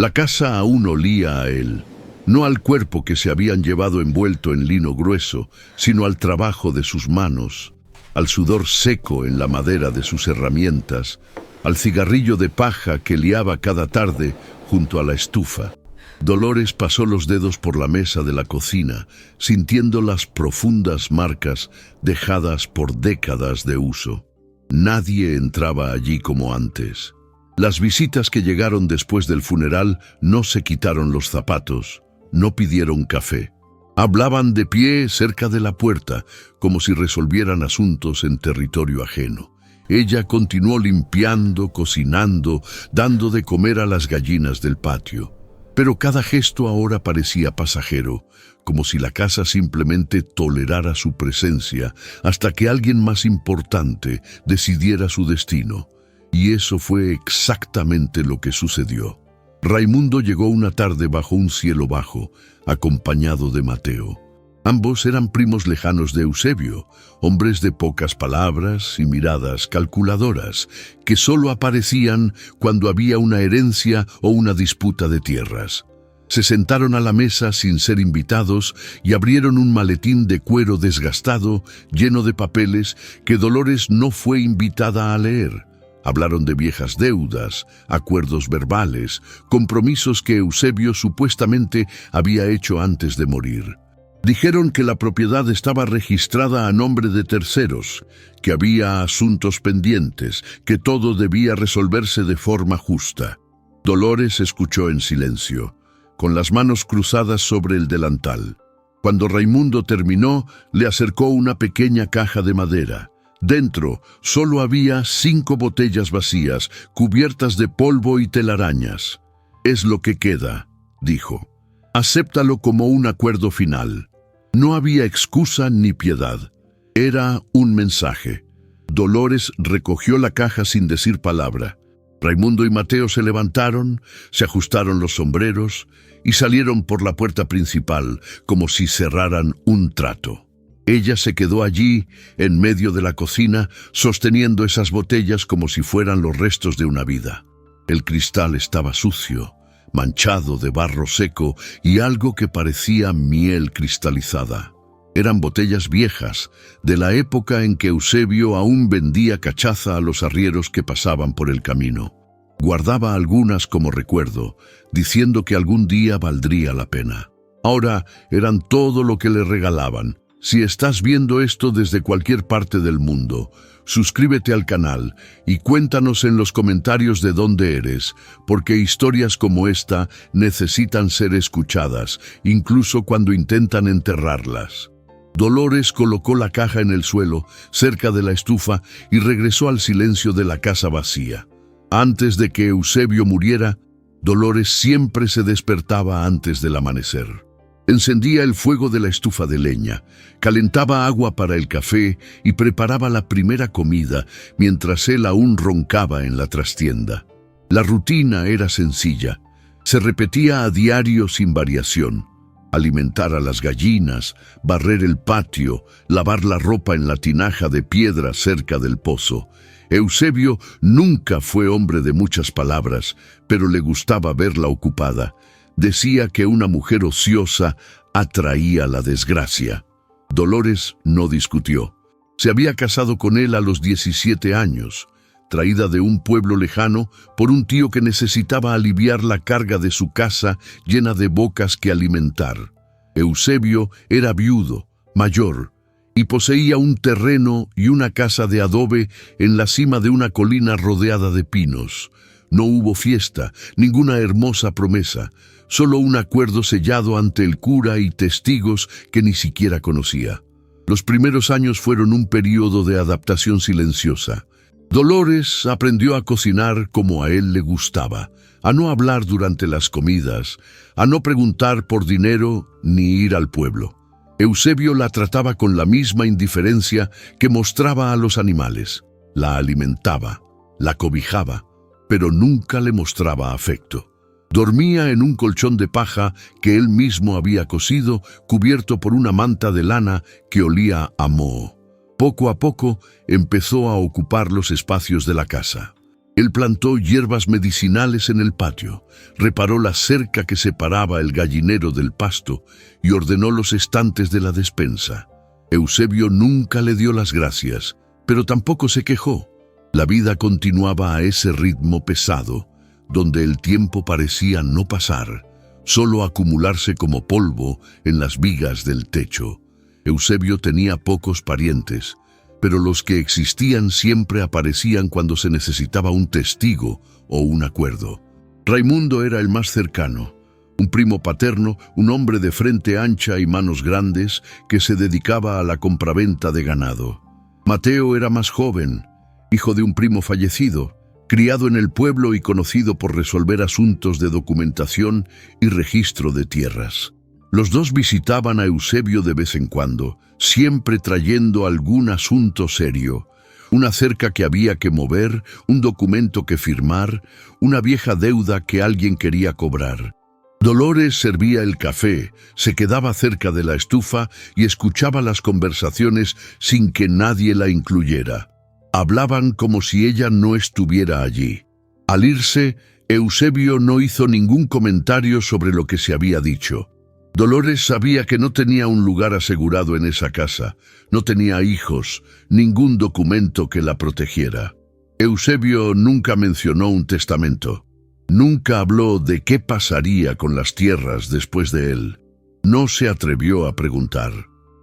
La casa aún olía a él, no al cuerpo que se habían llevado envuelto en lino grueso, sino al trabajo de sus manos, al sudor seco en la madera de sus herramientas, al cigarrillo de paja que liaba cada tarde junto a la estufa. Dolores pasó los dedos por la mesa de la cocina, sintiendo las profundas marcas dejadas por décadas de uso. Nadie entraba allí como antes. Las visitas que llegaron después del funeral no se quitaron los zapatos, no pidieron café. Hablaban de pie cerca de la puerta, como si resolvieran asuntos en territorio ajeno. Ella continuó limpiando, cocinando, dando de comer a las gallinas del patio. Pero cada gesto ahora parecía pasajero, como si la casa simplemente tolerara su presencia hasta que alguien más importante decidiera su destino. Y eso fue exactamente lo que sucedió. Raimundo llegó una tarde bajo un cielo bajo, acompañado de Mateo. Ambos eran primos lejanos de Eusebio, hombres de pocas palabras y miradas calculadoras, que solo aparecían cuando había una herencia o una disputa de tierras. Se sentaron a la mesa sin ser invitados y abrieron un maletín de cuero desgastado, lleno de papeles, que Dolores no fue invitada a leer. Hablaron de viejas deudas, acuerdos verbales, compromisos que Eusebio supuestamente había hecho antes de morir. Dijeron que la propiedad estaba registrada a nombre de terceros, que había asuntos pendientes, que todo debía resolverse de forma justa. Dolores escuchó en silencio, con las manos cruzadas sobre el delantal. Cuando Raimundo terminó, le acercó una pequeña caja de madera. Dentro solo había 5 botellas vacías, cubiertas de polvo y telarañas. «Es lo que queda», dijo. «Acéptalo como un acuerdo final». No había excusa ni piedad. Era un mensaje. Dolores recogió la caja sin decir palabra. Raimundo y Mateo se levantaron, se ajustaron los sombreros y salieron por la puerta principal, como si cerraran un trato. Ella se quedó allí, en medio de la cocina, sosteniendo esas botellas como si fueran los restos de una vida. El cristal estaba sucio, manchado de barro seco y algo que parecía miel cristalizada. Eran botellas viejas, de la época en que Eusebio aún vendía cachaza a los arrieros que pasaban por el camino. Guardaba algunas como recuerdo, diciendo que algún día valdría la pena. Ahora eran todo lo que le regalaban. Si estás viendo esto desde cualquier parte del mundo, suscríbete al canal y cuéntanos en los comentarios de dónde eres, porque historias como esta necesitan ser escuchadas, incluso cuando intentan enterrarlas. Dolores colocó la caja en el suelo, cerca de la estufa, y regresó al silencio de la casa vacía. Antes de que Eusebio muriera, Dolores siempre se despertaba antes del amanecer. Encendía el fuego de la estufa de leña, calentaba agua para el café y preparaba la primera comida mientras él aún roncaba en la trastienda. La rutina era sencilla, se repetía a diario sin variación. Alimentar a las gallinas, barrer el patio, lavar la ropa en la tinaja de piedra cerca del pozo. Eusebio nunca fue hombre de muchas palabras, pero le gustaba verla ocupada. Decía que una mujer ociosa atraía la desgracia. Dolores no discutió. Se había casado con él a los 17 años, traída de un pueblo lejano por un tío que necesitaba aliviar la carga de su casa llena de bocas que alimentar. Eusebio era viudo, mayor, y poseía un terreno y una casa de adobe en la cima de una colina rodeada de pinos. No hubo fiesta, ninguna hermosa promesa, solo un acuerdo sellado ante el cura y testigos que ni siquiera conocía. Los primeros años fueron un período de adaptación silenciosa. Dolores aprendió a cocinar como a él le gustaba, a no hablar durante las comidas, a no preguntar por dinero ni ir al pueblo. Eusebio la trataba con la misma indiferencia que mostraba a los animales. La alimentaba, la cobijaba, pero nunca le mostraba afecto. Dormía en un colchón de paja que él mismo había cosido, cubierto por una manta de lana que olía a moho. Poco a poco empezó a ocupar los espacios de la casa. Él plantó hierbas medicinales en el patio, reparó la cerca que separaba el gallinero del pasto y ordenó los estantes de la despensa. Eusebio nunca le dio las gracias, pero tampoco se quejó. La vida continuaba a ese ritmo pesado, donde el tiempo parecía no pasar, solo acumularse como polvo en las vigas del techo. Eusebio tenía pocos parientes, pero los que existían siempre aparecían cuando se necesitaba un testigo o un acuerdo. Raimundo era el más cercano, un primo paterno, un hombre de frente ancha y manos grandes que se dedicaba a la compraventa de ganado. Mateo era más joven, hijo de un primo fallecido, criado en el pueblo y conocido por resolver asuntos de documentación y registro de tierras. Los dos visitaban a Eusebio de vez en cuando, siempre trayendo algún asunto serio, una cerca que había que mover, un documento que firmar, una vieja deuda que alguien quería cobrar. Dolores servía el café, se quedaba cerca de la estufa y escuchaba las conversaciones sin que nadie la incluyera. Hablaban como si ella no estuviera allí. Al irse, Eusebio no hizo ningún comentario sobre lo que se había dicho. Dolores sabía que no tenía un lugar asegurado en esa casa, no tenía hijos, ningún documento que la protegiera. Eusebio nunca mencionó un testamento. Nunca habló de qué pasaría con las tierras después de él. No se atrevió a preguntar.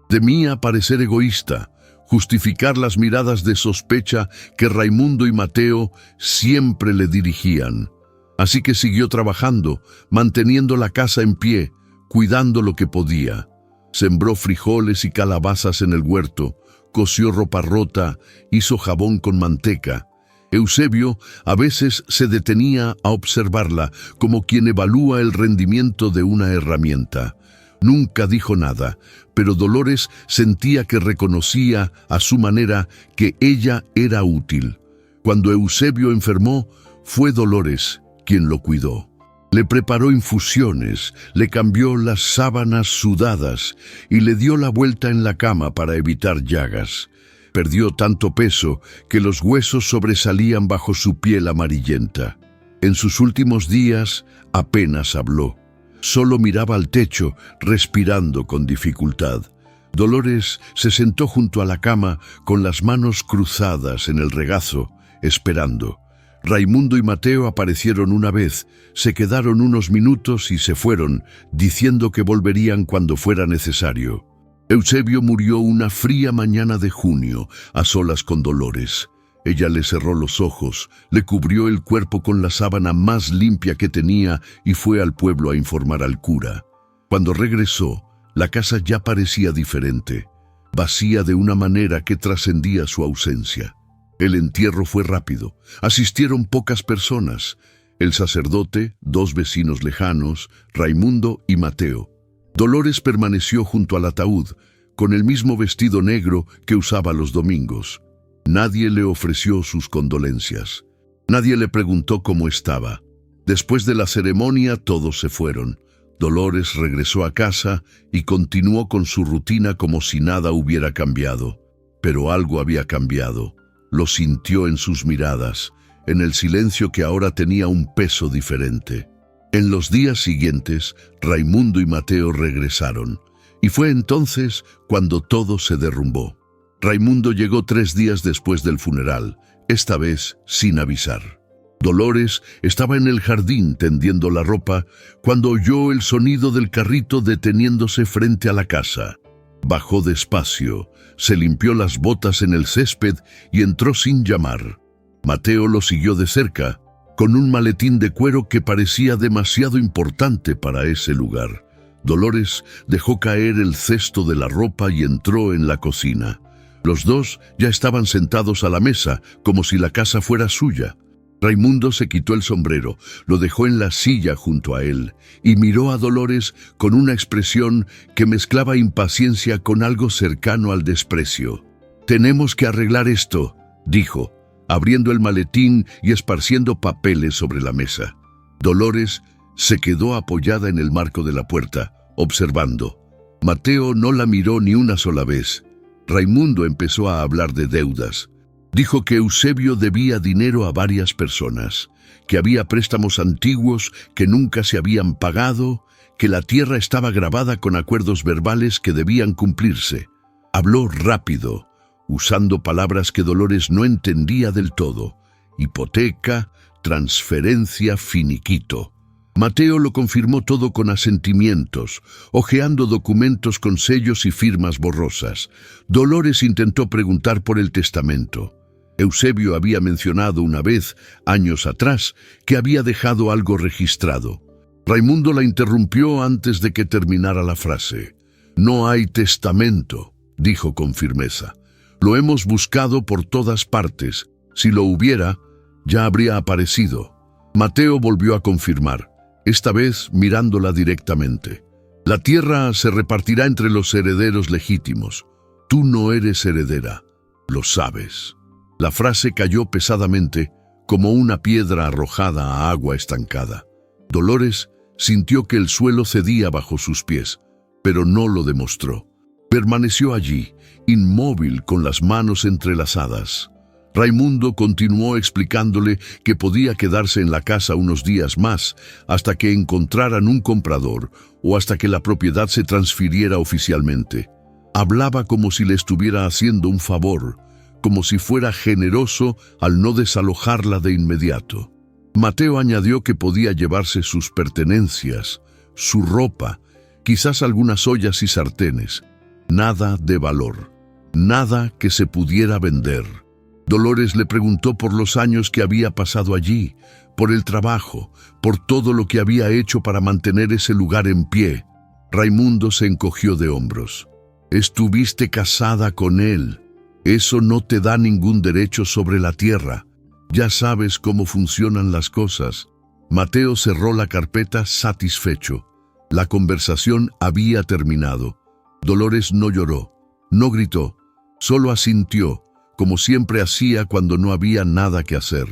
Temía parecer egoísta, justificar las miradas de sospecha que Raimundo y Mateo siempre le dirigían. Así que siguió trabajando, manteniendo la casa en pie, cuidando lo que podía. Sembró frijoles y calabazas en el huerto, cosió ropa rota, hizo jabón con manteca. Eusebio a veces se detenía a observarla como quien evalúa el rendimiento de una herramienta. Nunca dijo nada, pero Dolores sentía que reconocía a su manera que ella era útil. Cuando Eusebio enfermó, fue Dolores quien lo cuidó. Le preparó infusiones, le cambió las sábanas sudadas y le dio la vuelta en la cama para evitar llagas. Perdió tanto peso que los huesos sobresalían bajo su piel amarillenta. En sus últimos días apenas habló. Solo miraba al techo, respirando con dificultad. Dolores se sentó junto a la cama con las manos cruzadas en el regazo, esperando. Raimundo y Mateo aparecieron una vez, se quedaron unos minutos y se fueron, diciendo que volverían cuando fuera necesario. Eusebio murió una fría mañana de junio, a solas con Dolores. Ella le cerró los ojos, le cubrió el cuerpo con la sábana más limpia que tenía y fue al pueblo a informar al cura. Cuando regresó, la casa ya parecía diferente, vacía de una manera que trascendía su ausencia. El entierro fue rápido. Asistieron pocas personas. El sacerdote, dos vecinos lejanos, Raimundo y Mateo. Dolores permaneció junto al ataúd, con el mismo vestido negro que usaba los domingos. Nadie le ofreció sus condolencias. Nadie le preguntó cómo estaba. Después de la ceremonia, todos se fueron. Dolores regresó a casa y continuó con su rutina como si nada hubiera cambiado. Pero algo había cambiado. Lo sintió en sus miradas, en el silencio que ahora tenía un peso diferente. En los días siguientes, Raimundo y Mateo regresaron, y fue entonces cuando todo se derrumbó. Raimundo llegó 3 días después del funeral, esta vez sin avisar. Dolores estaba en el jardín tendiendo la ropa cuando oyó el sonido del carrito deteniéndose frente a la casa. Bajó despacio, se limpió las botas en el césped y entró sin llamar. Mateo lo siguió de cerca, con un maletín de cuero que parecía demasiado importante para ese lugar. Dolores dejó caer el cesto de la ropa y entró en la cocina. Los dos ya estaban sentados a la mesa, como si la casa fuera suya. Raimundo se quitó el sombrero, lo dejó en la silla junto a él y miró a Dolores con una expresión que mezclaba impaciencia con algo cercano al desprecio. «Tenemos que arreglar esto», dijo, abriendo el maletín y esparciendo papeles sobre la mesa. Dolores se quedó apoyada en el marco de la puerta, observando. Mateo no la miró ni una sola vez. Raimundo empezó a hablar de deudas. Dijo que Eusebio debía dinero a varias personas, que había préstamos antiguos que nunca se habían pagado, que la tierra estaba grabada con acuerdos verbales que debían cumplirse. Habló rápido, usando palabras que Dolores no entendía del todo: hipoteca, transferencia, finiquito. Mateo lo confirmó todo con asentimientos, hojeando documentos con sellos y firmas borrosas. Dolores intentó preguntar por el testamento. Eusebio había mencionado una vez, años atrás, que había dejado algo registrado. Raimundo la interrumpió antes de que terminara la frase. «No hay testamento», dijo con firmeza. «Lo hemos buscado por todas partes. Si lo hubiera, ya habría aparecido». Mateo volvió a confirmar, esta vez mirándola directamente. «La tierra se repartirá entre los herederos legítimos. Tú no eres heredera, lo sabes». La frase cayó pesadamente, como una piedra arrojada a agua estancada. Dolores sintió que el suelo cedía bajo sus pies, pero no lo demostró. Permaneció allí, inmóvil, con las manos entrelazadas. Raimundo continuó explicándole que podía quedarse en la casa unos días más, hasta que encontraran un comprador o hasta que la propiedad se transfiriera oficialmente. Hablaba como si le estuviera haciendo un favor, como si fuera generoso al no desalojarla de inmediato. Mateo añadió que podía llevarse sus pertenencias, su ropa, quizás algunas ollas y sartenes. Nada de valor, nada que se pudiera vender. Dolores le preguntó por los años que había pasado allí, por el trabajo, por todo lo que había hecho para mantener ese lugar en pie. Raimundo se encogió de hombros. «Estuviste casada con él. Eso no te da ningún derecho sobre la tierra. Ya sabes cómo funcionan las cosas». Mateo cerró la carpeta satisfecho. La conversación había terminado. Dolores no lloró, no gritó, solo asintió, como siempre hacía cuando no había nada que hacer.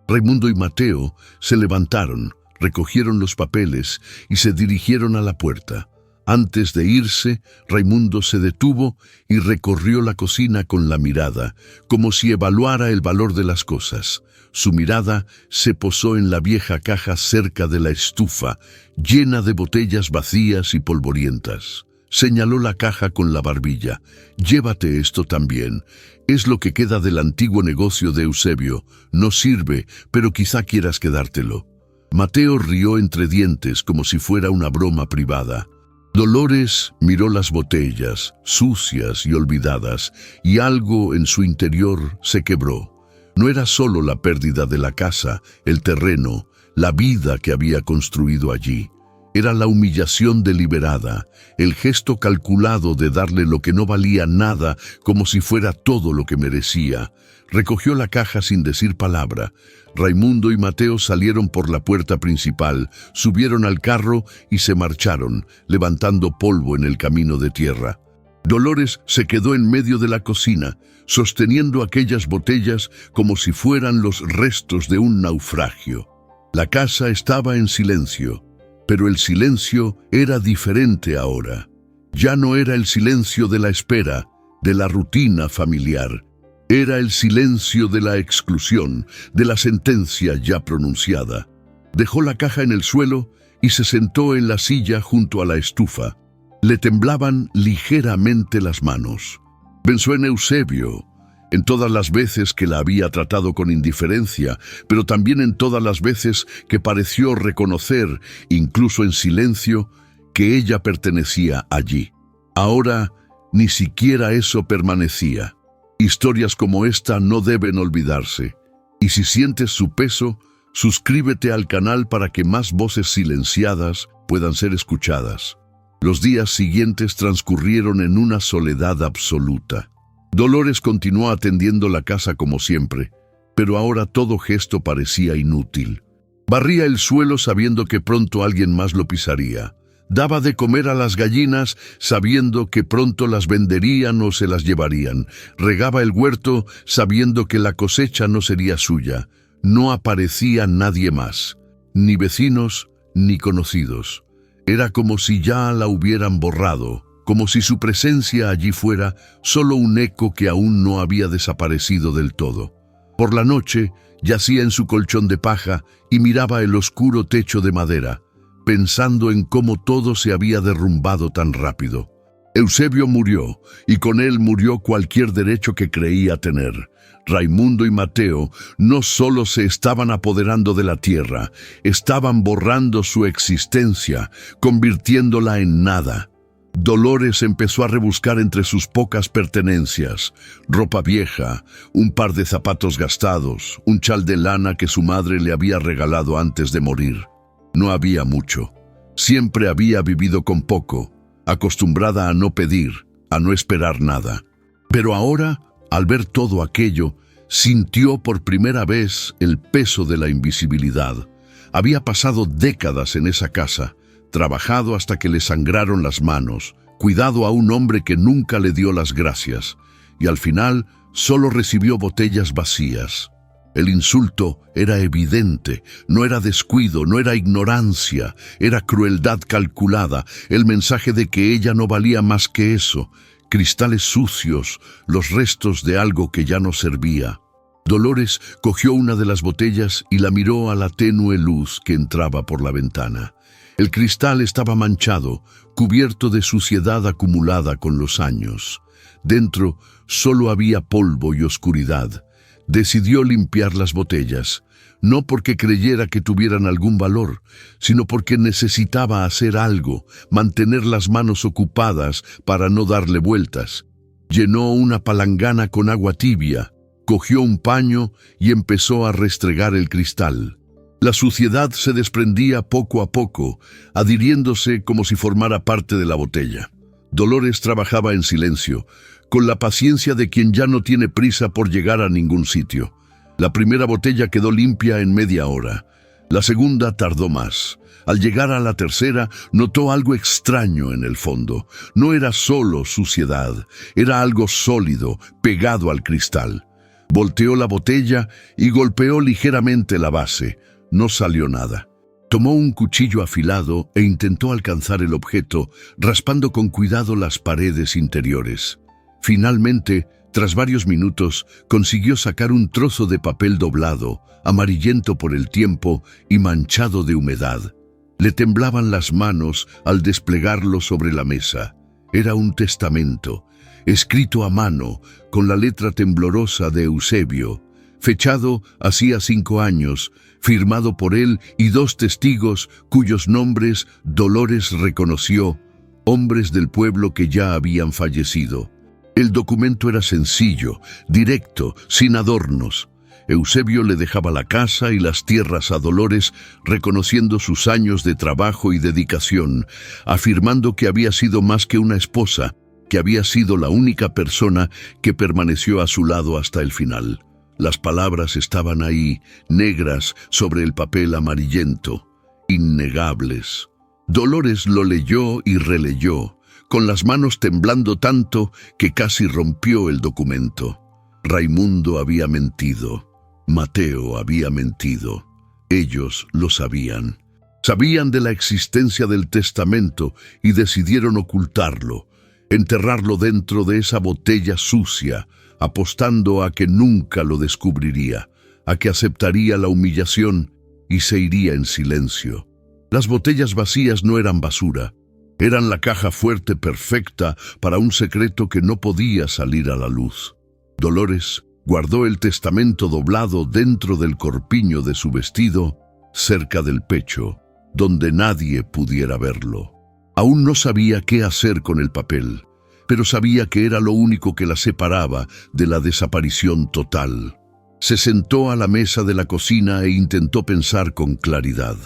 Raimundo y Mateo se levantaron, recogieron los papeles y se dirigieron a la puerta. Antes de irse, Raimundo se detuvo y recorrió la cocina con la mirada, como si evaluara el valor de las cosas. Su mirada se posó en la vieja caja cerca de la estufa, llena de botellas vacías y polvorientas. Señaló la caja con la barbilla. «Llévate esto también. Es lo que queda del antiguo negocio de Eusebio. No sirve, pero quizá quieras quedártelo». Mateo rió entre dientes como si fuera una broma privada. Dolores miró las botellas, sucias y olvidadas, y algo en su interior se quebró. No era solo la pérdida de la casa, el terreno, la vida que había construido allí. Era la humillación deliberada, el gesto calculado de darle lo que no valía nada como si fuera todo lo que merecía. Recogió la caja sin decir palabra. Raimundo y Mateo salieron por la puerta principal, subieron al carro y se marcharon, levantando polvo en el camino de tierra. Dolores se quedó en medio de la cocina, sosteniendo aquellas botellas como si fueran los restos de un naufragio. La casa estaba en silencio, pero el silencio era diferente ahora. Ya no era el silencio de la espera, de la rutina familiar. Era el silencio de la exclusión, de la sentencia ya pronunciada. Dejó la caja en el suelo y se sentó en la silla junto a la estufa. Le temblaban ligeramente las manos. Pensó en Eusebio, en todas las veces que la había tratado con indiferencia, pero también en todas las veces que pareció reconocer, incluso en silencio, que ella pertenecía allí. Ahora, ni siquiera eso permanecía. Historias como esta no deben olvidarse. Y si sientes su peso, suscríbete al canal para que más voces silenciadas puedan ser escuchadas. Los días siguientes transcurrieron en una soledad absoluta. Dolores continuó atendiendo la casa como siempre, pero ahora todo gesto parecía inútil. Barría el suelo sabiendo que pronto alguien más lo pisaría. Daba de comer a las gallinas sabiendo que pronto las venderían o se las llevarían. Regaba el huerto sabiendo que la cosecha no sería suya. No aparecía nadie más, ni vecinos ni conocidos. Era como si ya la hubieran borrado, como si su presencia allí fuera solo un eco que aún no había desaparecido del todo. Por la noche, yacía en su colchón de paja y miraba el oscuro techo de madera, pensando en cómo todo se había derrumbado tan rápido. Eusebio murió, y con él murió cualquier derecho que creía tener. Raimundo y Mateo no solo se estaban apoderando de la tierra, estaban borrando su existencia, convirtiéndola en nada. Dolores empezó a rebuscar entre sus pocas pertenencias: ropa vieja, un par de zapatos gastados, un chal de lana que su madre le había regalado antes de morir. No había mucho. Siempre había vivido con poco, acostumbrada a no pedir, a no esperar nada. Pero ahora, al ver todo aquello, sintió por primera vez el peso de la invisibilidad. Había pasado décadas en esa casa, trabajado hasta que le sangraron las manos, cuidado a un hombre que nunca le dio las gracias, y al final solo recibió botellas vacías. El insulto era evidente, no era descuido, no era ignorancia, era crueldad calculada, el mensaje de que ella no valía más que eso, cristales sucios, los restos de algo que ya no servía. Dolores cogió una de las botellas y la miró a la tenue luz que entraba por la ventana. El cristal estaba manchado, cubierto de suciedad acumulada con los años. Dentro solo había polvo y oscuridad. Decidió limpiar las botellas, no porque creyera que tuvieran algún valor, sino porque necesitaba hacer algo, mantener las manos ocupadas para no darle vueltas. Llenó una palangana con agua tibia, cogió un paño y empezó a restregar el cristal. La suciedad se desprendía poco a poco, adhiriéndose como si formara parte de la botella. Dolores trabajaba en silencio, con la paciencia de quien ya no tiene prisa por llegar a ningún sitio. La primera botella quedó limpia en media hora. La segunda tardó más. Al llegar a la tercera, notó algo extraño en el fondo. No era solo suciedad, era algo sólido, pegado al cristal. Volteó la botella y golpeó ligeramente la base. No salió nada. Tomó un cuchillo afilado e intentó alcanzar el objeto, raspando con cuidado las paredes interiores. Finalmente, tras varios minutos, consiguió sacar un trozo de papel doblado, amarillento por el tiempo y manchado de humedad. Le temblaban las manos al desplegarlo sobre la mesa. Era un testamento, escrito a mano, con la letra temblorosa de Eusebio, fechado hacía 5 años, firmado por él y 2 testigos cuyos nombres Dolores reconoció, hombres del pueblo que ya habían fallecido. El documento era sencillo, directo, sin adornos. Eusebio le dejaba la casa y las tierras a Dolores, reconociendo sus años de trabajo y dedicación, afirmando que había sido más que una esposa, que había sido la única persona que permaneció a su lado hasta el final. Las palabras estaban ahí, negras sobre el papel amarillento, innegables. Dolores lo leyó y releyó, con las manos temblando tanto que casi rompió el documento. Raimundo había mentido. Mateo había mentido. Ellos lo sabían. Sabían de la existencia del testamento y decidieron ocultarlo, enterrarlo dentro de esa botella sucia, apostando a que nunca lo descubriría, a que aceptaría la humillación y se iría en silencio. Las botellas vacías no eran basura, eran la caja fuerte perfecta para un secreto que no podía salir a la luz. Dolores guardó el testamento doblado dentro del corpiño de su vestido, cerca del pecho, donde nadie pudiera verlo. Aún no sabía qué hacer con el papel, pero sabía que era lo único que la separaba de la desaparición total. Se sentó a la mesa de la cocina e intentó pensar con claridad.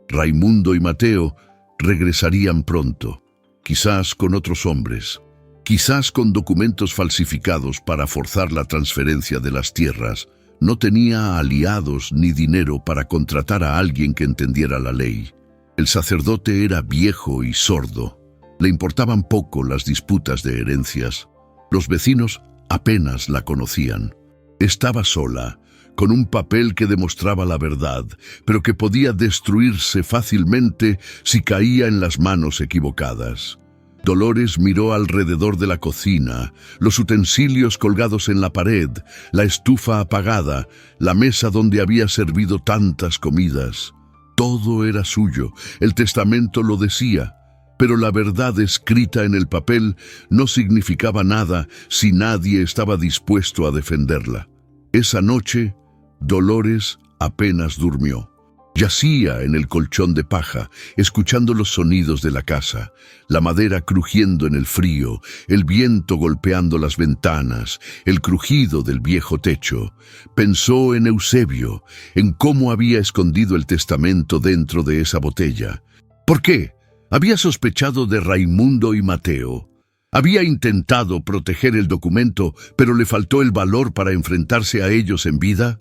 Raimundo y Mateo regresarían pronto, quizás con otros hombres, quizás con documentos falsificados para forzar la transferencia de las tierras. No tenía aliados ni dinero para contratar a alguien que entendiera la ley. El sacerdote era viejo y sordo. Le importaban poco las disputas de herencias. Los vecinos apenas la conocían. Estaba sola, con un papel que demostraba la verdad, pero que podía destruirse fácilmente si caía en las manos equivocadas. Dolores miró alrededor de la cocina, los utensilios colgados en la pared, la estufa apagada, la mesa donde había servido tantas comidas. Todo era suyo, el testamento lo decía, pero la verdad escrita en el papel no significaba nada si nadie estaba dispuesto a defenderla. Esa noche, Dolores apenas durmió. Yacía en el colchón de paja, escuchando los sonidos de la casa, la madera crujiendo en el frío, el viento golpeando las ventanas, el crujido del viejo techo. Pensó en Eusebio, en cómo había escondido el testamento dentro de esa botella. ¿Por qué? Había sospechado de Raimundo y Mateo. Había intentado proteger el documento, pero le faltó el valor para enfrentarse a ellos en vida.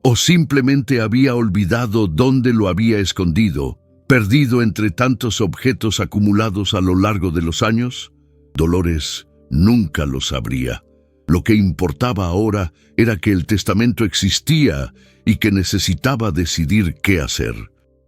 ¿O simplemente había olvidado dónde lo había escondido, perdido entre tantos objetos acumulados a lo largo de los años? Dolores nunca lo sabría. Lo que importaba ahora era que el testamento existía y que necesitaba decidir qué hacer.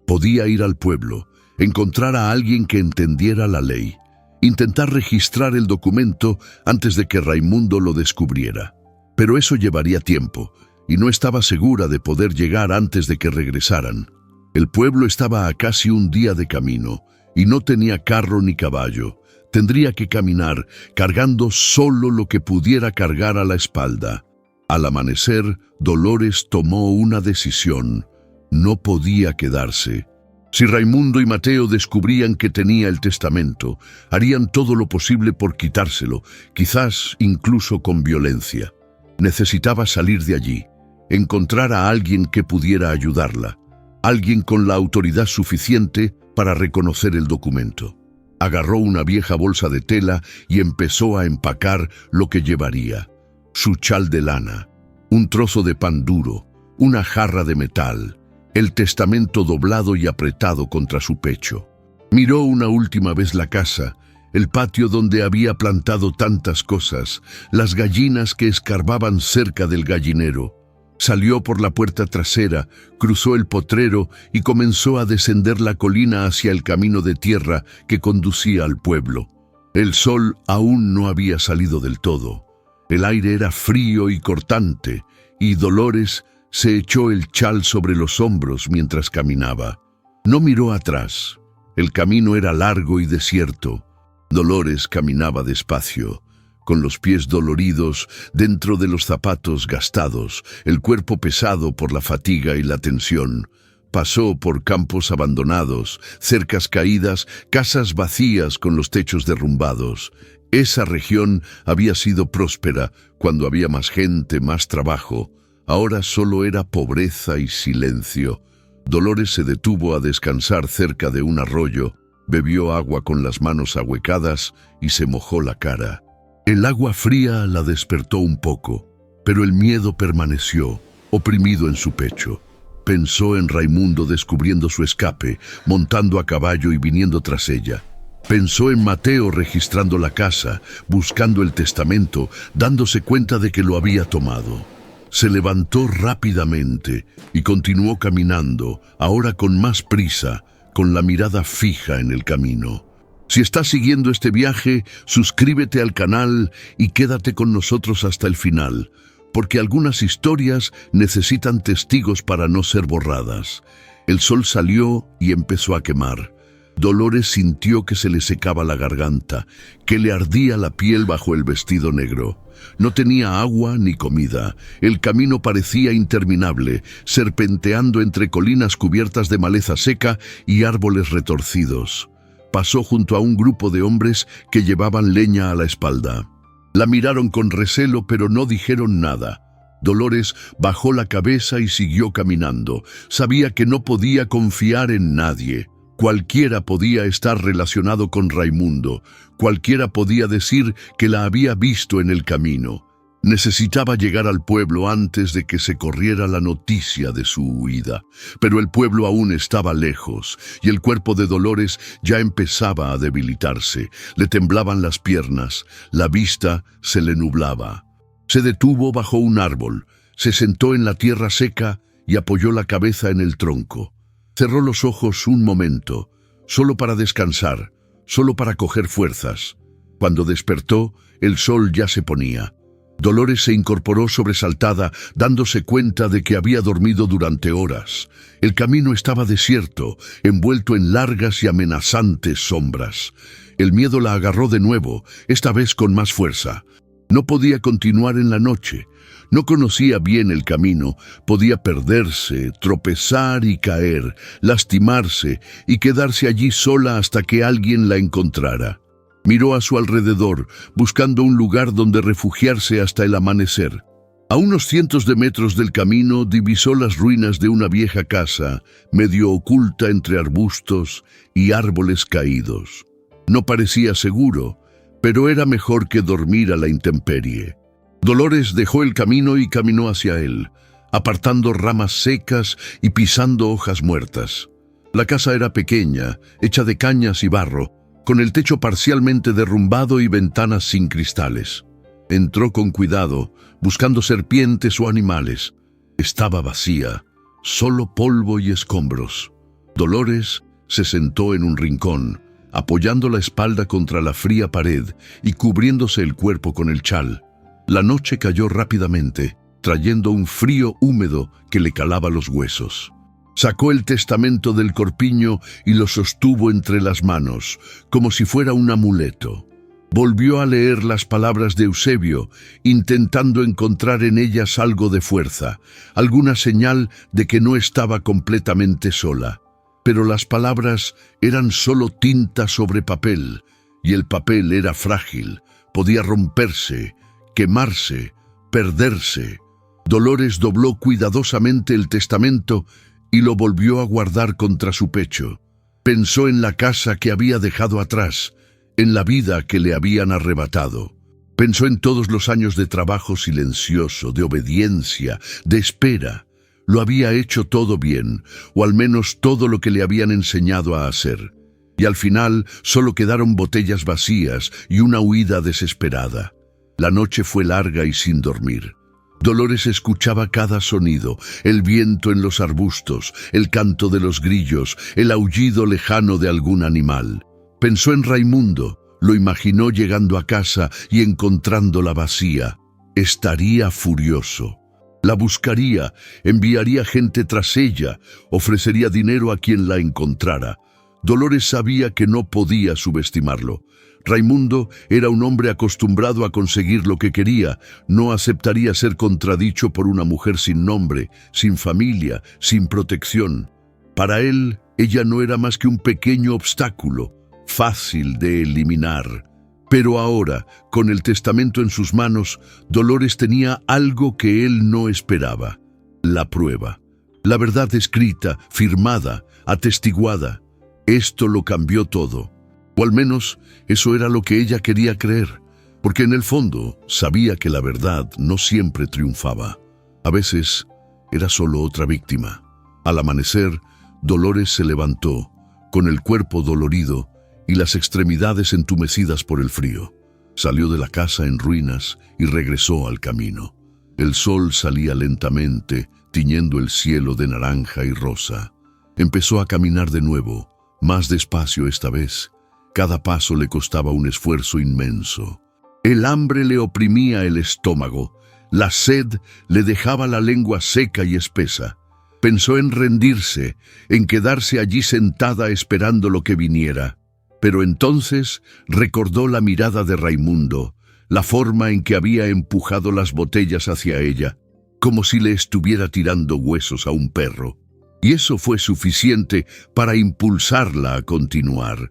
Podía ir al pueblo, encontrar a alguien que entendiera la ley, intentar registrar el documento antes de que Raimundo lo descubriera. Pero eso llevaría tiempo, y no estaba segura de poder llegar antes de que regresaran. El pueblo estaba a casi un día de camino, y no tenía carro ni caballo. Tendría que caminar, cargando solo lo que pudiera cargar a la espalda. Al amanecer, Dolores tomó una decisión. No podía quedarse. Si Raimundo y Mateo descubrían que tenía el testamento, harían todo lo posible por quitárselo, quizás incluso con violencia. Necesitaba salir de allí. Encontrar a alguien que pudiera ayudarla, alguien con la autoridad suficiente para reconocer el documento. Agarró una vieja bolsa de tela y empezó a empacar lo que llevaría. Su chal de lana, un trozo de pan duro, una jarra de metal, el testamento doblado y apretado contra su pecho. Miró una última vez la casa, el patio donde había plantado tantas cosas, las gallinas que escarbaban cerca del gallinero. Salió por la puerta trasera, cruzó el potrero y comenzó a descender la colina hacia el camino de tierra que conducía al pueblo. El sol aún no había salido del todo. El aire era frío y cortante, y Dolores se echó el chal sobre los hombros mientras caminaba. No miró atrás. El camino era largo y desierto. Dolores caminaba despacio, con los pies doloridos dentro de los zapatos gastados, el cuerpo pesado por la fatiga y la tensión. Pasó por campos abandonados, cercas caídas, casas vacías con los techos derrumbados. Esa región había sido próspera cuando había más gente, más trabajo. Ahora solo era pobreza y silencio. Dolores se detuvo a descansar cerca de un arroyo, bebió agua con las manos ahuecadas y se mojó la cara. El agua fría la despertó un poco, pero el miedo permaneció, oprimido en su pecho. Pensó en Raimundo descubriendo su escape, montando a caballo y viniendo tras ella. Pensó en Mateo registrando la casa, buscando el testamento, dándose cuenta de que lo había tomado. Se levantó rápidamente y continuó caminando, ahora con más prisa, con la mirada fija en el camino. Si estás siguiendo este viaje, suscríbete al canal y quédate con nosotros hasta el final, porque algunas historias necesitan testigos para no ser borradas. El sol salió y empezó a quemar. Dolores sintió que se le secaba la garganta, que le ardía la piel bajo el vestido negro. No tenía agua ni comida. El camino parecía interminable, serpenteando entre colinas cubiertas de maleza seca y árboles retorcidos. Pasó junto a un grupo de hombres que llevaban leña a la espalda. La miraron con recelo, pero no dijeron nada. Dolores bajó la cabeza y siguió caminando. Sabía que no podía confiar en nadie. Cualquiera podía estar relacionado con Raimundo. Cualquiera podía decir que la había visto en el camino. Necesitaba llegar al pueblo antes de que se corriera la noticia de su huida. Pero el pueblo aún estaba lejos, y el cuerpo de Dolores ya empezaba a debilitarse. Le temblaban las piernas, la vista se le nublaba. Se detuvo bajo un árbol, se sentó en la tierra seca y apoyó la cabeza en el tronco. Cerró los ojos un momento, solo para descansar, solo para coger fuerzas. Cuando despertó, el sol ya se ponía. Dolores se incorporó sobresaltada, dándose cuenta de que había dormido durante horas. El camino estaba desierto, envuelto en largas y amenazantes sombras. El miedo la agarró de nuevo, esta vez con más fuerza. No podía continuar en la noche. No conocía bien el camino, podía perderse, tropezar y caer, lastimarse y quedarse allí sola hasta que alguien la encontrara. Miró a su alrededor, buscando un lugar donde refugiarse hasta el amanecer. A unos cientos de metros del camino divisó las ruinas de una vieja casa, medio oculta entre arbustos y árboles caídos. No parecía seguro, pero era mejor que dormir a la intemperie. Dolores dejó el camino y caminó hacia él, apartando ramas secas y pisando hojas muertas. La casa era pequeña, hecha de cañas y barro, con el techo parcialmente derrumbado y ventanas sin cristales. Entró con cuidado, buscando serpientes o animales. Estaba vacía, solo polvo y escombros. Dolores se sentó en un rincón, apoyando la espalda contra la fría pared y cubriéndose el cuerpo con el chal. La noche cayó rápidamente, trayendo un frío húmedo que le calaba los huesos. Sacó el testamento del corpiño y lo sostuvo entre las manos, como si fuera un amuleto. Volvió a leer las palabras de Eusebio, intentando encontrar en ellas algo de fuerza, alguna señal de que no estaba completamente sola. Pero las palabras eran solo tinta sobre papel, y el papel era frágil, podía romperse, quemarse, perderse. Dolores dobló cuidadosamente el testamento y lo volvió a guardar contra su pecho. Pensó en la casa que había dejado atrás, en la vida que le habían arrebatado. Pensó en todos los años de trabajo silencioso, de obediencia, de espera. Lo había hecho todo bien, o al menos todo lo que le habían enseñado a hacer. Y al final solo quedaron botellas vacías y una huida desesperada. La noche fue larga y sin dormir. Dolores escuchaba cada sonido, el viento en los arbustos, el canto de los grillos, el aullido lejano de algún animal. Pensó en Raimundo, lo imaginó llegando a casa y encontrándola vacía. Estaría furioso. La buscaría, enviaría gente tras ella, ofrecería dinero a quien la encontrara. Dolores sabía que no podía subestimarlo. Raimundo era un hombre acostumbrado a conseguir lo que quería, no aceptaría ser contradicho por una mujer sin nombre, sin familia, sin protección. Para él, ella no era más que un pequeño obstáculo, fácil de eliminar. Pero ahora, con el testamento en sus manos, Dolores tenía algo que él no esperaba: la prueba. La verdad escrita, firmada, atestiguada. Esto lo cambió todo. O al menos, eso era lo que ella quería creer, porque en el fondo sabía que la verdad no siempre triunfaba. A veces, era solo otra víctima. Al amanecer, Dolores se levantó, con el cuerpo dolorido y las extremidades entumecidas por el frío. Salió de la casa en ruinas y regresó al camino. El sol salía lentamente, tiñendo el cielo de naranja y rosa. Empezó a caminar de nuevo, más despacio esta vez. Cada paso le costaba un esfuerzo inmenso. El hambre le oprimía el estómago, la sed le dejaba la lengua seca y espesa. Pensó en rendirse, en quedarse allí sentada esperando lo que viniera. Pero entonces recordó la mirada de Raimundo, la forma en que había empujado las botellas hacia ella, como si le estuviera tirando huesos a un perro. Y eso fue suficiente para impulsarla a continuar.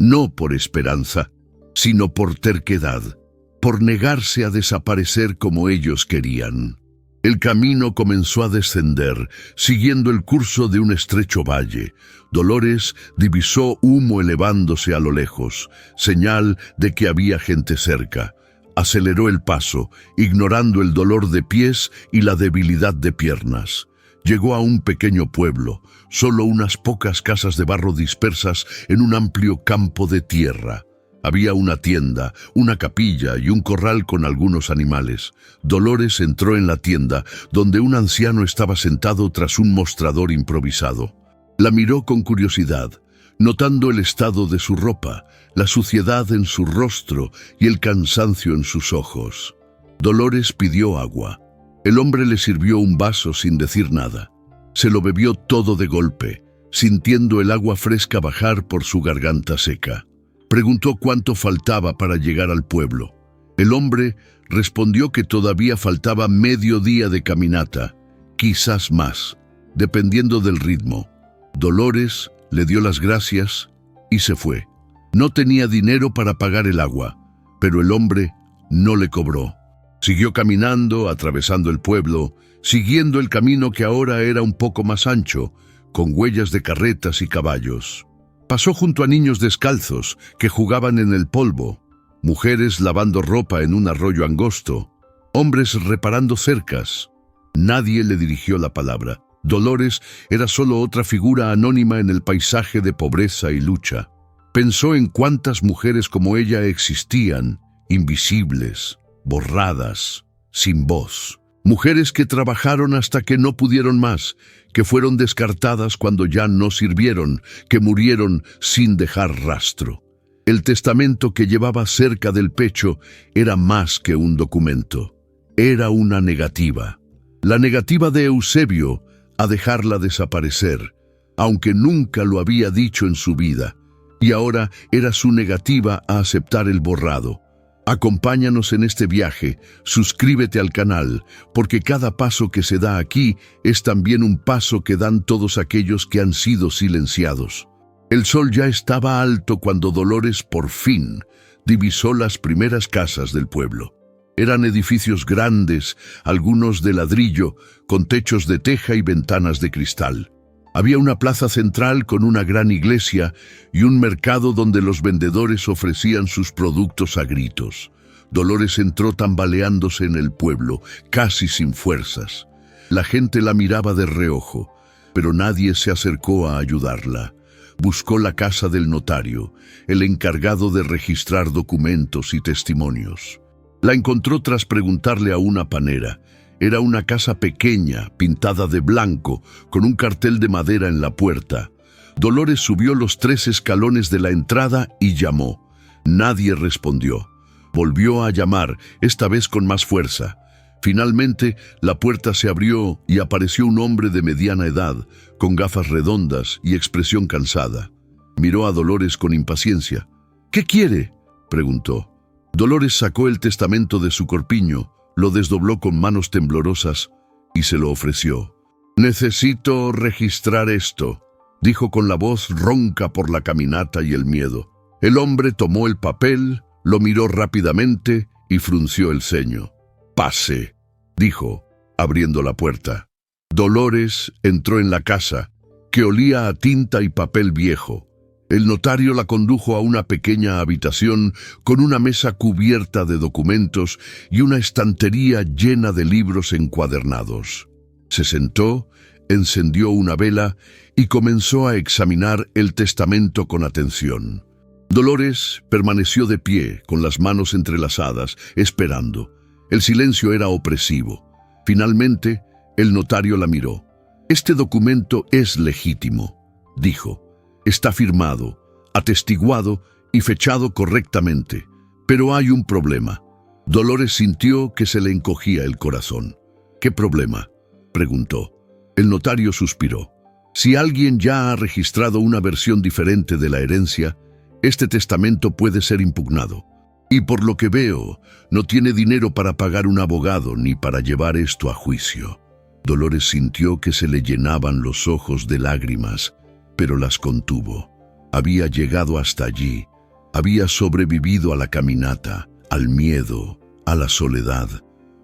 No por esperanza, sino por terquedad, por negarse a desaparecer como ellos querían. El camino comenzó a descender, siguiendo el curso de un estrecho valle. Dolores divisó humo elevándose a lo lejos, señal de que había gente cerca. Aceleró el paso, ignorando el dolor de pies y la debilidad de piernas. Llegó a un pequeño pueblo, solo unas pocas casas de barro dispersas en un amplio campo de tierra. Había una tienda, una capilla y un corral con algunos animales. Dolores entró en la tienda, donde un anciano estaba sentado tras un mostrador improvisado. La miró con curiosidad. notando el estado de su ropa, la suciedad en su rostro y el cansancio en sus ojos. Dolores pidió agua. El hombre le sirvió un vaso sin decir nada. Se lo bebió todo de golpe, sintiendo el agua fresca bajar por su garganta seca. Preguntó cuánto faltaba para llegar al pueblo. El hombre respondió que todavía faltaba medio día de caminata, quizás más, dependiendo del ritmo. Dolores le dio las gracias y se fue. No tenía dinero para pagar el agua, pero el hombre no le cobró. Siguió caminando, atravesando el pueblo, siguiendo el camino que ahora era un poco más ancho, con huellas de carretas y caballos. Pasó junto a niños descalzos que jugaban en el polvo, mujeres lavando ropa en un arroyo angosto, hombres reparando cercas. Nadie le dirigió la palabra. Dolores era solo otra figura anónima en el paisaje de pobreza y lucha. Pensó en cuántas mujeres como ella existían, invisibles, borradas, sin voz. Mujeres que trabajaron hasta que no pudieron más, que fueron descartadas cuando ya no sirvieron, que murieron sin dejar rastro. El testamento que llevaba cerca del pecho era más que un documento. Era una negativa. La negativa de Eusebio a dejarla desaparecer, aunque nunca lo había dicho en su vida, y ahora era su negativa a aceptar el borrado. Acompáñanos en este viaje, suscríbete al canal, porque cada paso que se da aquí es también un paso que dan todos aquellos que han sido silenciados. El sol ya estaba alto cuando Dolores por fin divisó las primeras casas del pueblo. Eran edificios grandes, algunos de ladrillo, con techos de teja y ventanas de cristal. Había una plaza central con una gran iglesia y un mercado donde los vendedores ofrecían sus productos a gritos. Dolores entró tambaleándose en el pueblo, casi sin fuerzas. La gente la miraba de reojo, pero nadie se acercó a ayudarla. Buscó la casa del notario, el encargado de registrar documentos y testimonios. La encontró tras preguntarle a una panera. Era una casa pequeña, pintada de blanco, con un cartel de madera en la puerta. Dolores subió los 3 escalones de la entrada y llamó. Nadie respondió. Volvió a llamar, esta vez con más fuerza. Finalmente, la puerta se abrió y apareció un hombre de mediana edad, con gafas redondas y expresión cansada. Miró a Dolores con impaciencia. «¿Qué quiere?», preguntó. Dolores sacó el testamento de su corpiño, lo desdobló con manos temblorosas y se lo ofreció. «Necesito registrar esto», dijo con la voz ronca por la caminata y el miedo. El hombre tomó el papel, lo miró rápidamente y frunció el ceño. «Pase», dijo, abriendo la puerta. Dolores entró en la casa, que olía a tinta y papel viejo. El notario la condujo a una pequeña habitación con una mesa cubierta de documentos y una estantería llena de libros encuadernados. Se sentó, encendió una vela y comenzó a examinar el testamento con atención. Dolores permaneció de pie, con las manos entrelazadas, esperando. El silencio era opresivo. Finalmente, el notario la miró. «Este documento es legítimo», dijo. «Está firmado, atestiguado y fechado correctamente. Pero hay un problema». Dolores sintió que se le encogía el corazón. «¿Qué problema?», preguntó. El notario suspiró. «Si alguien ya ha registrado una versión diferente de la herencia, este testamento puede ser impugnado. Y por lo que veo, no tiene dinero para pagar un abogado ni para llevar esto a juicio». Dolores sintió que se le llenaban los ojos de lágrimas, pero las contuvo. Había llegado hasta allí, había sobrevivido a la caminata, al miedo, a la soledad.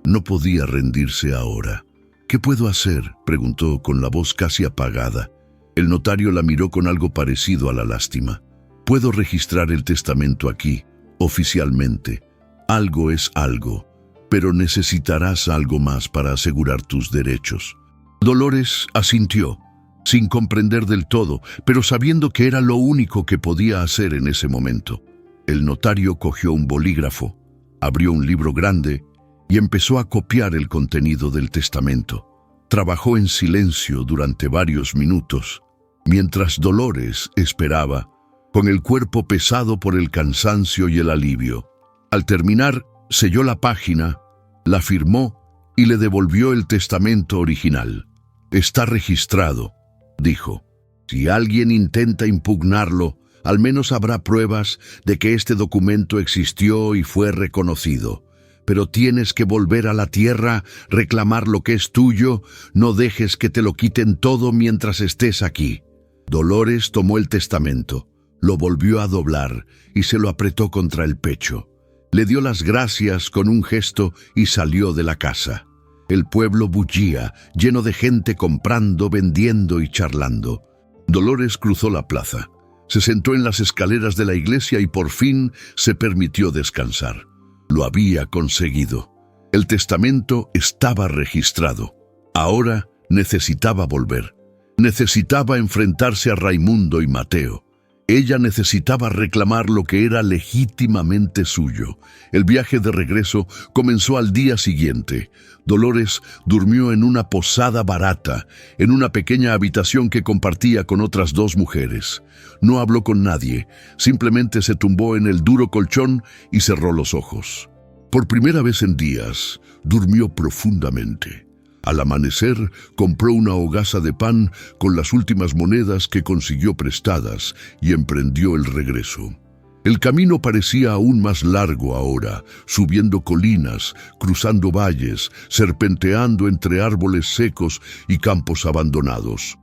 No podía rendirse ahora. «¿Qué puedo hacer?», preguntó con la voz casi apagada. El notario la miró con algo parecido a la lástima. «Puedo registrar el testamento aquí, oficialmente. Algo es algo, pero necesitarás algo más para asegurar tus derechos». Dolores asintió, sin comprender del todo, pero sabiendo que era lo único que podía hacer en ese momento. El notario cogió un bolígrafo, abrió un libro grande y empezó a copiar el contenido del testamento. Trabajó en silencio durante varios minutos. mientras Dolores esperaba, con el cuerpo pesado por el cansancio y el alivio. Al terminar, selló la página, la firmó y le devolvió el testamento original. «Está registrado», dijo. «Si alguien intenta impugnarlo, al menos habrá pruebas de que este documento existió y fue reconocido. Pero tienes que volver a la tierra, reclamar lo que es tuyo, no dejes que te lo quiten todo mientras estés aquí». Dolores tomó el testamento, lo volvió a doblar y se lo apretó contra el pecho. Le dio las gracias con un gesto y salió de la casa. El pueblo bullía, lleno de gente comprando, vendiendo y charlando. Dolores cruzó la plaza. Se sentó en las escaleras de la iglesia y por fin se permitió descansar. Lo había conseguido. El testamento estaba registrado. Ahora necesitaba volver. Necesitaba enfrentarse a Raimundo y Mateo. Ella necesitaba reclamar lo que era legítimamente suyo. El viaje de regreso comenzó al día siguiente. Dolores durmió en una posada barata, en una pequeña habitación que compartía con otras 2 mujeres. No habló con nadie, simplemente se tumbó en el duro colchón y cerró los ojos. Por primera vez en días, durmió profundamente. Al amanecer, compró una hogaza de pan con las últimas monedas que consiguió prestadas y emprendió el regreso. El camino parecía aún más largo ahora, subiendo colinas, cruzando valles, serpenteando entre árboles secos y campos abandonados.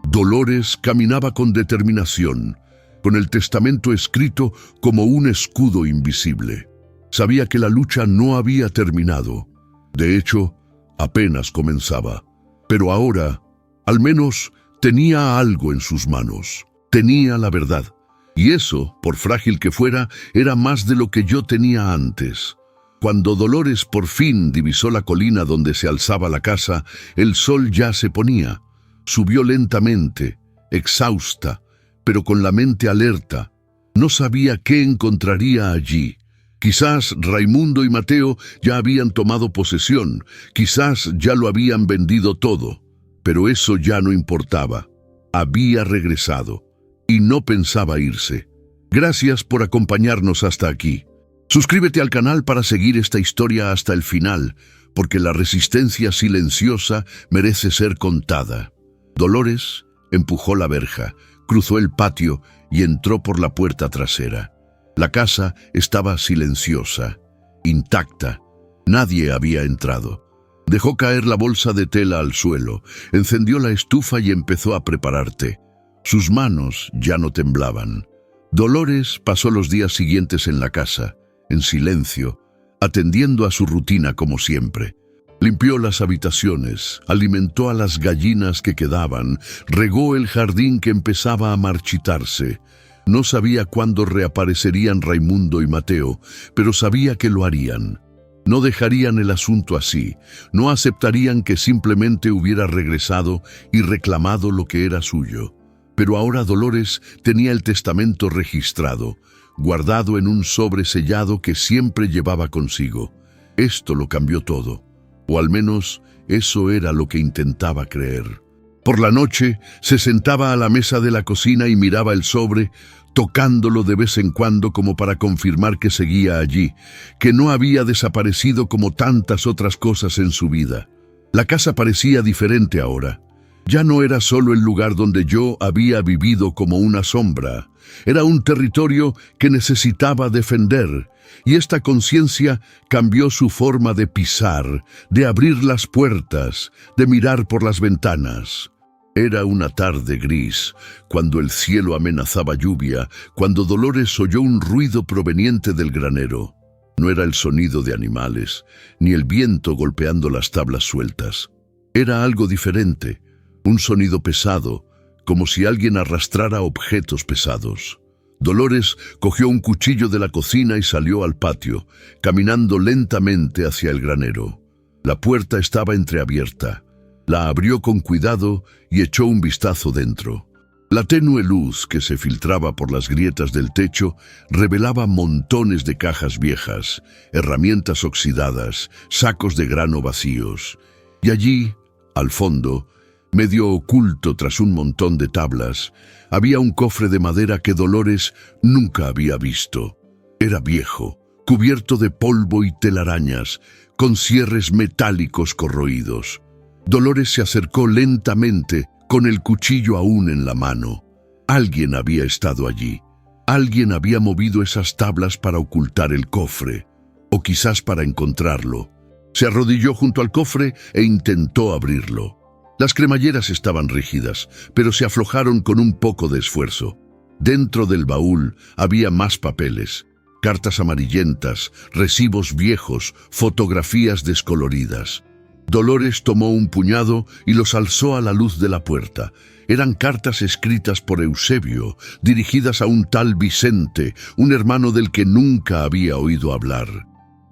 Dolores caminaba con determinación, con el testamento escrito como un escudo invisible. Sabía que la lucha no había terminado. De hecho, apenas comenzaba. Pero ahora, al menos, tenía algo en sus manos. Tenía la verdad. Y eso, por frágil que fuera, era más de lo que yo tenía antes. Cuando Dolores por fin divisó la colina donde se alzaba la casa, el sol ya se ponía. Subió lentamente, exhausta, pero con la mente alerta. No sabía qué encontraría allí. Quizás Raimundo y Mateo ya habían tomado posesión, quizás ya lo habían vendido todo, pero eso ya no importaba. Había regresado y no pensaba irse. Gracias por acompañarnos hasta aquí. Suscríbete al canal para seguir esta historia hasta el final, porque la resistencia silenciosa merece ser contada. Dolores empujó la verja, cruzó el patio y entró por la puerta trasera. La casa estaba silenciosa, intacta. Nadie había entrado. Dejó caer la bolsa de tela al suelo, encendió la estufa y empezó a preparar té. Sus manos ya no temblaban. Dolores pasó los días siguientes en la casa, en silencio, atendiendo a su rutina como siempre. Limpió las habitaciones, alimentó a las gallinas que quedaban, regó el jardín que empezaba a marchitarse. No sabía cuándo reaparecerían Raimundo y Mateo, pero sabía que lo harían. No dejarían el asunto así, no aceptarían que simplemente hubiera regresado y reclamado lo que era suyo. Pero ahora Dolores tenía el testamento registrado, guardado en un sobre sellado que siempre llevaba consigo. Esto lo cambió todo, o al menos eso era lo que intentaba creer. Por la noche se sentaba a la mesa de la cocina y miraba el sobre, tocándolo de vez en cuando como para confirmar que seguía allí, que no había desaparecido como tantas otras cosas en su vida. La casa parecía diferente ahora. Ya no era solo el lugar donde yo había vivido como una sombra. Era un territorio que necesitaba defender, y esta conciencia cambió su forma de pisar, de abrir las puertas, de mirar por las ventanas. Era una tarde gris, cuando el cielo amenazaba lluvia, cuando Dolores oyó un ruido proveniente del granero. No era el sonido de animales, ni el viento golpeando las tablas sueltas. Era algo diferente, un sonido pesado, como si alguien arrastrara objetos pesados. Dolores cogió un cuchillo de la cocina y salió al patio, caminando lentamente hacia el granero. La puerta estaba entreabierta. La abrió con cuidado y echó un vistazo dentro. La tenue luz que se filtraba por las grietas del techo revelaba montones de cajas viejas, herramientas oxidadas, sacos de grano vacíos. Y allí, al fondo, Medio oculto tras un montón de tablas, había un cofre de madera que Dolores nunca había visto. Era viejo, cubierto de polvo y telarañas, con cierres metálicos corroídos. Dolores se acercó lentamente, con el cuchillo aún en la mano. Alguien había estado allí. Alguien había movido esas tablas para ocultar el cofre, o quizás para encontrarlo. Se arrodilló junto al cofre e intentó abrirlo. Las cremalleras estaban rígidas, pero se aflojaron con un poco de esfuerzo. Dentro del baúl había más papeles, cartas amarillentas, recibos viejos, fotografías descoloridas. Dolores tomó un puñado y los alzó a la luz de la puerta. Eran cartas escritas por Eusebio, dirigidas a un tal Vicente, un hermano del que nunca había oído hablar.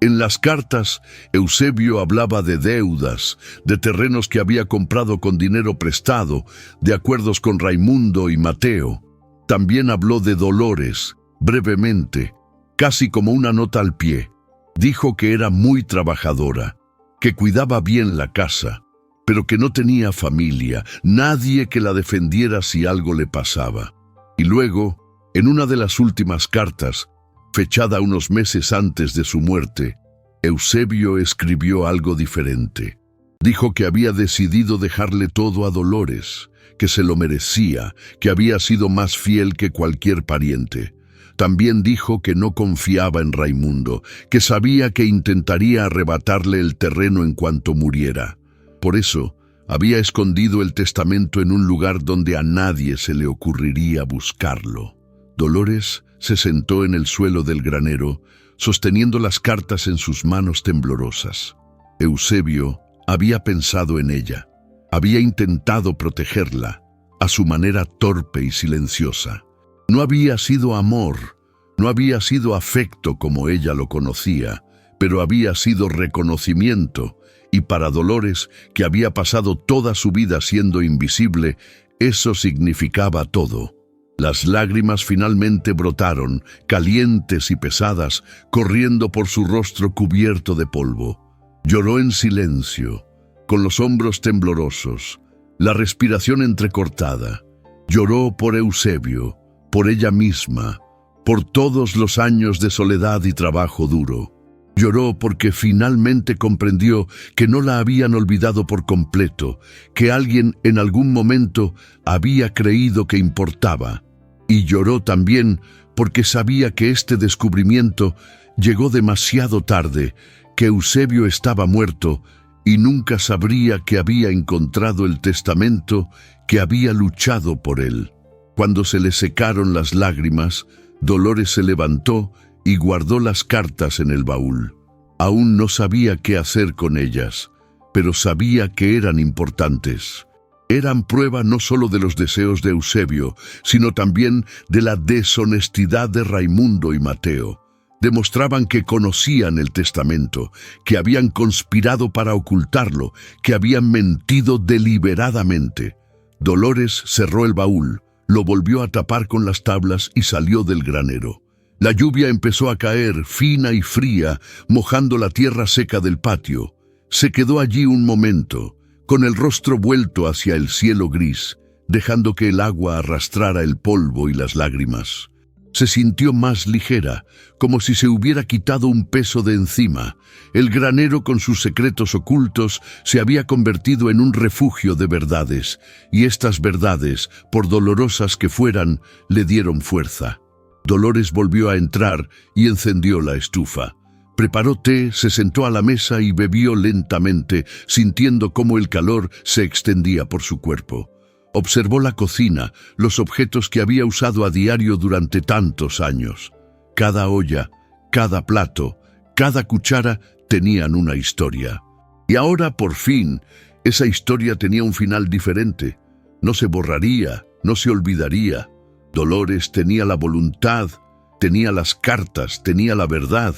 En las cartas, Eusebio hablaba de deudas, de terrenos que había comprado con dinero prestado, de acuerdos con Raimundo y Mateo. También habló de Dolores, brevemente, casi como una nota al pie. Dijo que era muy trabajadora, que cuidaba bien la casa, pero que no tenía familia, nadie que la defendiera si algo le pasaba. Y luego, en una de las últimas cartas, fechada unos meses antes de su muerte, Eusebio escribió algo diferente. Dijo que había decidido dejarle todo a Dolores, que se lo merecía, que había sido más fiel que cualquier pariente. También dijo que no confiaba en Raimundo, que sabía que intentaría arrebatarle el terreno en cuanto muriera. Por eso, había escondido el testamento en un lugar donde a nadie se le ocurriría buscarlo. Dolores se sentó en el suelo del granero, sosteniendo las cartas en sus manos temblorosas. Eusebio había pensado en ella, había intentado protegerla, a su manera torpe y silenciosa. No había sido amor, no había sido afecto como ella lo conocía, pero había sido reconocimiento, y para Dolores, que había pasado toda su vida siendo invisible, eso significaba todo. Las lágrimas finalmente brotaron, calientes y pesadas, corriendo por su rostro cubierto de polvo. Lloró en silencio, con los hombros temblorosos, la respiración entrecortada. Lloró por Eusebio, por ella misma, por todos los años de soledad y trabajo duro. Lloró porque finalmente comprendió que no la habían olvidado por completo, que alguien en algún momento había creído que importaba. Y lloró también porque sabía que este descubrimiento llegó demasiado tarde, que Eusebio estaba muerto y nunca sabría que había encontrado el testamento, que había luchado por él. Cuando se le secaron las lágrimas, Dolores se levantó y guardó las cartas en el baúl. Aún no sabía qué hacer con ellas, pero sabía que eran importantes. Eran prueba no solo de los deseos de Eusebio, sino también de la deshonestidad de Raimundo y Mateo. Demostraban que conocían el testamento, que habían conspirado para ocultarlo, que habían mentido deliberadamente. Dolores cerró el baúl, lo volvió a tapar con las tablas y salió del granero. La lluvia empezó a caer, fina y fría, mojando la tierra seca del patio. Se quedó allí un momento, con el rostro vuelto hacia el cielo gris, dejando que el agua arrastrara el polvo y las lágrimas. Se sintió más ligera, como si se hubiera quitado un peso de encima. El granero con sus secretos ocultos se había convertido en un refugio de verdades, y estas verdades, por dolorosas que fueran, le dieron fuerza. Dolores volvió a entrar y encendió la estufa. Preparó té, se sentó a la mesa y bebió lentamente, sintiendo cómo el calor se extendía por su cuerpo. Observó la cocina, los objetos que había usado a diario durante tantos años. Cada olla, cada plato, cada cuchara tenían una historia. Y ahora, por fin, esa historia tenía un final diferente. No se borraría, no se olvidaría. Dolores tenía la voluntad, tenía las cartas, tenía la verdad.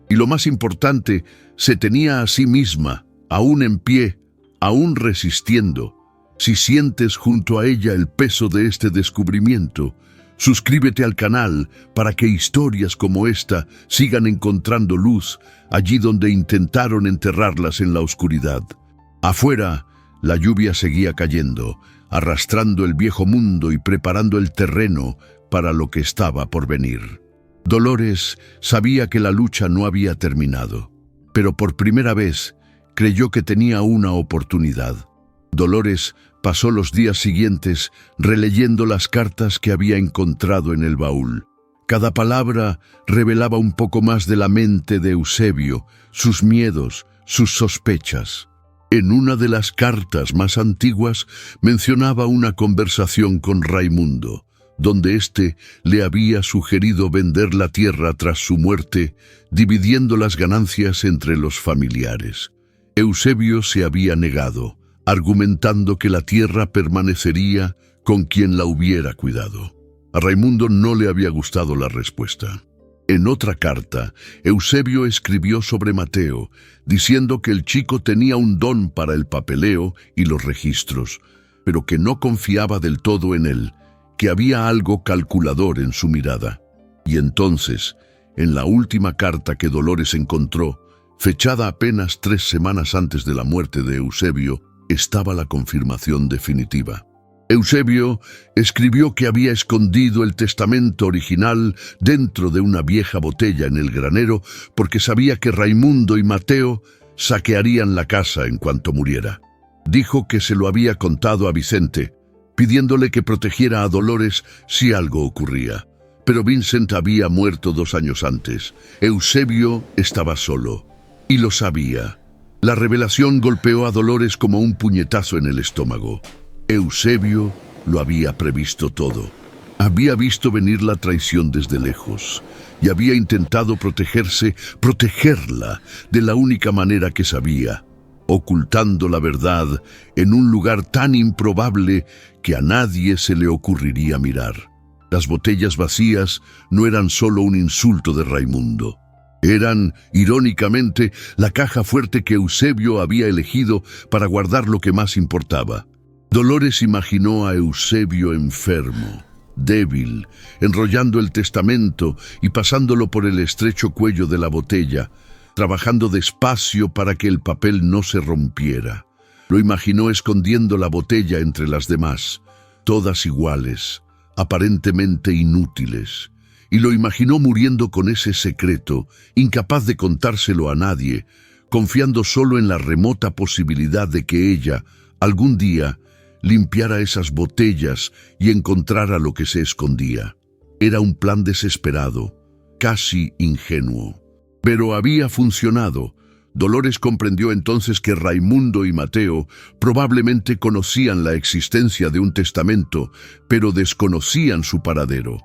Y lo más importante, se tenía a sí misma, aún en pie, aún resistiendo. Si sientes junto a ella el peso de este descubrimiento, suscríbete al canal para que historias como esta sigan encontrando luz allí donde intentaron enterrarlas en la oscuridad. Afuera, La lluvia seguía cayendo, arrastrando el viejo mundo y preparando el terreno para lo que estaba por venir. Dolores sabía que la lucha no había terminado, pero por primera vez creyó que tenía una oportunidad. Dolores pasó los días siguientes releyendo las cartas que había encontrado en el baúl. Cada palabra revelaba un poco más de la mente de Eusebio, sus miedos, sus sospechas. En una de las cartas más antiguas mencionaba una conversación con Raimundo, donde éste le había sugerido vender la tierra tras su muerte, dividiendo las ganancias entre los familiares. Eusebio se había negado, argumentando que la tierra permanecería con quien la hubiera cuidado. A Raimundo no le había gustado la respuesta. En otra carta, Eusebio escribió sobre Mateo, diciendo que el chico tenía un don para el papeleo y los registros, pero que no confiaba del todo en él, que había algo calculador en su mirada. Y entonces, en la última carta que Dolores encontró, fechada apenas 3 semanas antes de la muerte de Eusebio, estaba la confirmación definitiva. Eusebio escribió que había escondido el testamento original dentro de una vieja botella en el granero porque sabía que Raimundo y Mateo saquearían la casa en cuanto muriera. Dijo que se lo había contado a Vicente, pidiéndole que protegiera a Dolores si algo ocurría. Pero Vincent había muerto 2 años antes. Eusebio estaba solo, y lo sabía. La revelación golpeó a Dolores como un puñetazo en el estómago. Eusebio lo había previsto todo. Había visto venir la traición desde lejos y había intentado protegerla de la única manera que sabía, ocultando la verdad en un lugar tan improbable que a nadie se le ocurriría mirar. Las botellas vacías no eran solo un insulto de Raimundo. Eran, irónicamente, la caja fuerte que Eusebio había elegido para guardar lo que más importaba. Dolores imaginó a Eusebio enfermo, débil, enrollando el testamento y pasándolo por el estrecho cuello de la botella, trabajando despacio para que el papel no se rompiera. Lo imaginó escondiendo la botella entre las demás, todas iguales, aparentemente inútiles, y lo imaginó muriendo con ese secreto, incapaz de contárselo a nadie, confiando solo en la remota posibilidad de que ella, algún día, limpiara esas botellas y encontrara lo que se escondía. Era un plan desesperado, casi ingenuo. Pero había funcionado. Dolores comprendió entonces que Raimundo y Mateo probablemente conocían la existencia de un testamento, pero desconocían su paradero.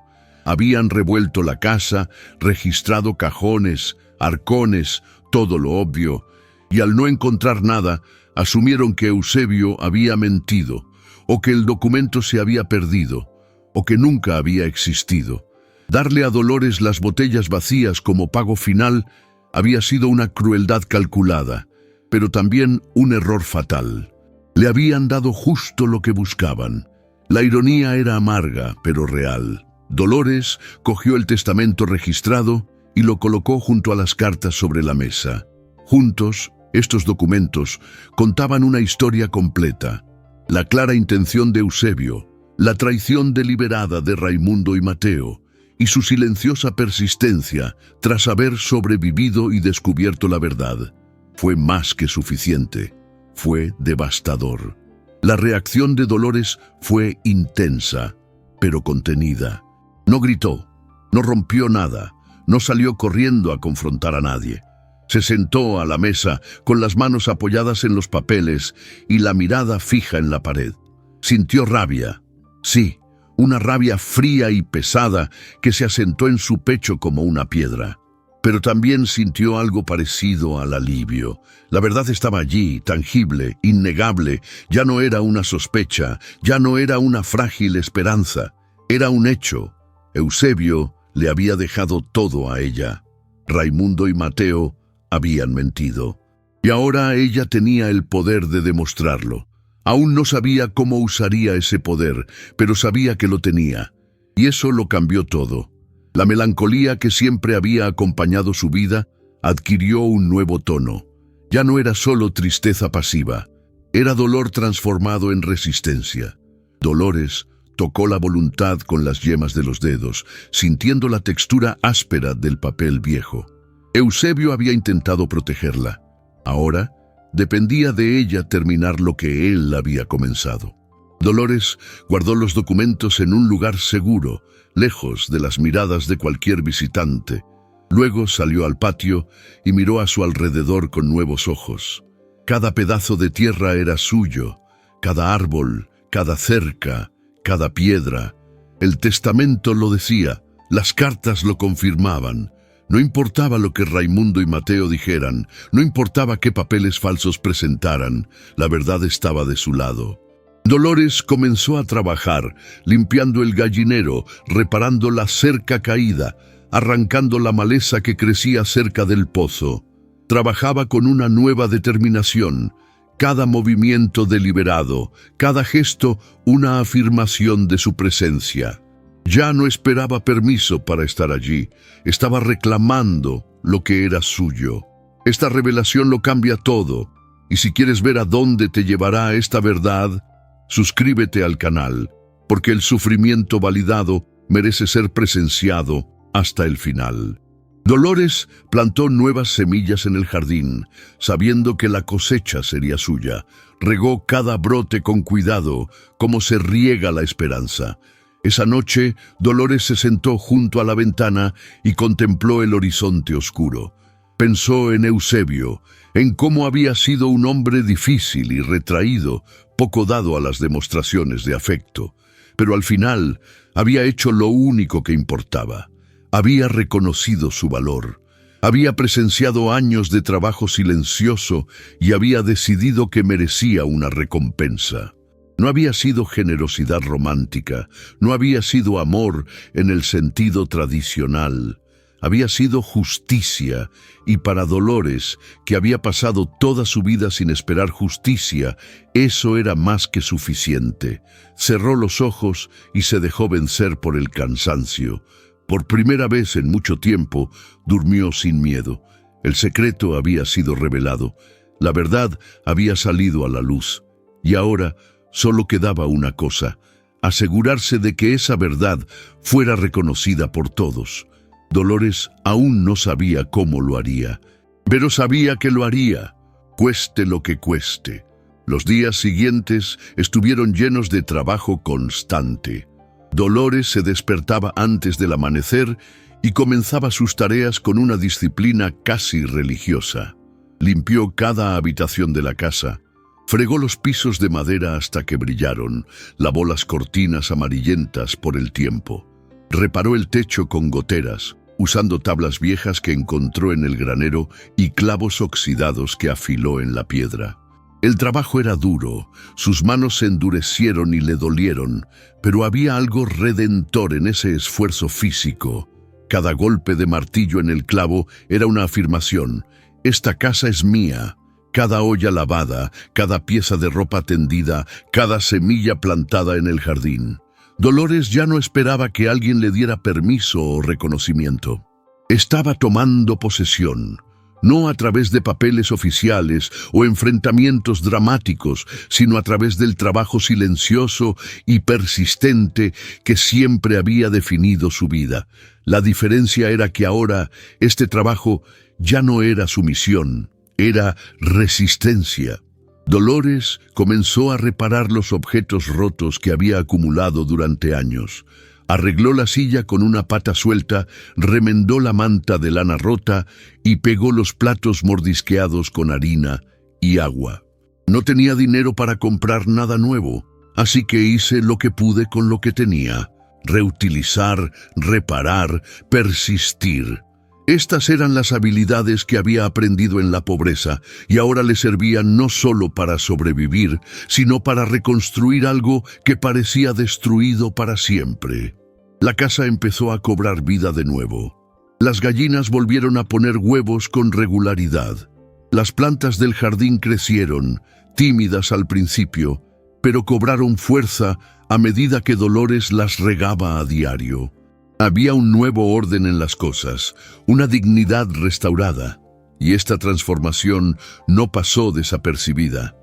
Habían revuelto la casa, registrado cajones, arcones, todo lo obvio, y al no encontrar nada, asumieron que Eusebio había mentido, o que el documento se había perdido, o que nunca había existido. Darle a Dolores las botellas vacías como pago final había sido una crueldad calculada, pero también un error fatal. Le habían dado justo lo que buscaban. La ironía era amarga, pero real. Dolores cogió el testamento registrado y lo colocó junto a las cartas sobre la mesa. Juntos, estos documentos contaban una historia completa. La clara intención de Eusebio, la traición deliberada de Raimundo y Mateo, y su silenciosa persistencia tras haber sobrevivido y descubierto la verdad. Fue más que suficiente. Fue devastador. La reacción de Dolores fue intensa, pero contenida. No gritó, no rompió nada, no salió corriendo a confrontar a nadie. Se sentó a la mesa con las manos apoyadas en los papeles y la mirada fija en la pared. Sintió rabia, sí, una rabia fría y pesada que se asentó en su pecho como una piedra. Pero también sintió algo parecido al alivio. La verdad estaba allí, tangible, innegable. Ya no era una sospecha, ya no era una frágil esperanza. Era un hecho. Eusebio le había dejado todo a ella. Raimundo y Mateo habían mentido. Y ahora ella tenía el poder de demostrarlo. Aún no sabía cómo usaría ese poder, pero sabía que lo tenía. Y eso lo cambió todo. La melancolía que siempre había acompañado su vida adquirió un nuevo tono. Ya no era solo tristeza pasiva. Era dolor transformado en resistencia. Dolores tocó la voluntad con las yemas de los dedos, sintiendo la textura áspera del papel viejo. Eusebio había intentado protegerla. Ahora dependía de ella terminar lo que él había comenzado. Dolores guardó los documentos en un lugar seguro, lejos de las miradas de cualquier visitante. Luego salió al patio y miró a su alrededor con nuevos ojos. Cada pedazo de tierra era suyo, cada árbol, cada cerca, cada piedra. El testamento lo decía, las cartas lo confirmaban. No importaba lo que Raimundo y Mateo dijeran, no importaba qué papeles falsos presentaran, la verdad estaba de su lado. Dolores comenzó a trabajar, limpiando el gallinero, reparando la cerca caída, arrancando la maleza que crecía cerca del pozo. Trabajaba con una nueva determinación, cada movimiento deliberado, cada gesto una afirmación de su presencia. Ya no esperaba permiso para estar allí, estaba reclamando lo que era suyo. Esta revelación lo cambia todo, y si quieres ver a dónde te llevará esta verdad, suscríbete al canal, porque el sufrimiento validado merece ser presenciado hasta el final. Dolores plantó nuevas semillas en el jardín, sabiendo que la cosecha sería suya. Regó cada brote con cuidado, como se riega la esperanza. Esa noche, Dolores se sentó junto a la ventana y contempló el horizonte oscuro. Pensó en Eusebio, en cómo había sido un hombre difícil y retraído, poco dado a las demostraciones de afecto. Pero al final, había hecho lo único que importaba. Había reconocido su valor, había presenciado años de trabajo silencioso y había decidido que merecía una recompensa. No había sido generosidad romántica, no había sido amor en el sentido tradicional. Había sido justicia, y para Dolores, que había pasado toda su vida sin esperar justicia, eso era más que suficiente. Cerró los ojos y se dejó vencer por el cansancio. Por primera vez en mucho tiempo, durmió sin miedo. El secreto había sido revelado. La verdad había salido a la luz. Y ahora solo quedaba una cosa: asegurarse de que esa verdad fuera reconocida por todos. Dolores aún no sabía cómo lo haría, pero sabía que lo haría, cueste lo que cueste. Los días siguientes estuvieron llenos de trabajo constante. Dolores se despertaba antes del amanecer y comenzaba sus tareas con una disciplina casi religiosa. Limpió cada habitación de la casa, fregó los pisos de madera hasta que brillaron, lavó las cortinas amarillentas por el tiempo, reparó el techo con goteras, usando tablas viejas que encontró en el granero y clavos oxidados que afiló en la piedra. El trabajo era duro, sus manos se endurecieron y le dolieron, pero había algo redentor en ese esfuerzo físico. Cada golpe de martillo en el clavo era una afirmación: esta casa es mía. Cada olla lavada, cada pieza de ropa tendida, cada semilla plantada en el jardín. Dolores ya no esperaba que alguien le diera permiso o reconocimiento. Estaba tomando posesión. No a través de papeles oficiales o enfrentamientos dramáticos, sino a través del trabajo silencioso y persistente que siempre había definido su vida. La diferencia era que ahora este trabajo ya no era sumisión, era resistencia. Dolores comenzó a reparar los objetos rotos que había acumulado durante años. Arregló la silla con una pata suelta, remendó la manta de lana rota y pegó los platos mordisqueados con harina y agua. No tenía dinero para comprar nada nuevo, así que hice lo que pude con lo que tenía: reutilizar, reparar, persistir. Estas eran las habilidades que había aprendido en la pobreza y ahora le servían no solo para sobrevivir, sino para reconstruir algo que parecía destruido para siempre. La casa empezó a cobrar vida de nuevo. Las gallinas volvieron a poner huevos con regularidad. Las plantas del jardín crecieron, tímidas al principio, pero cobraron fuerza a medida que Dolores las regaba a diario. Había un nuevo orden en las cosas, una dignidad restaurada, y esta transformación no pasó desapercibida.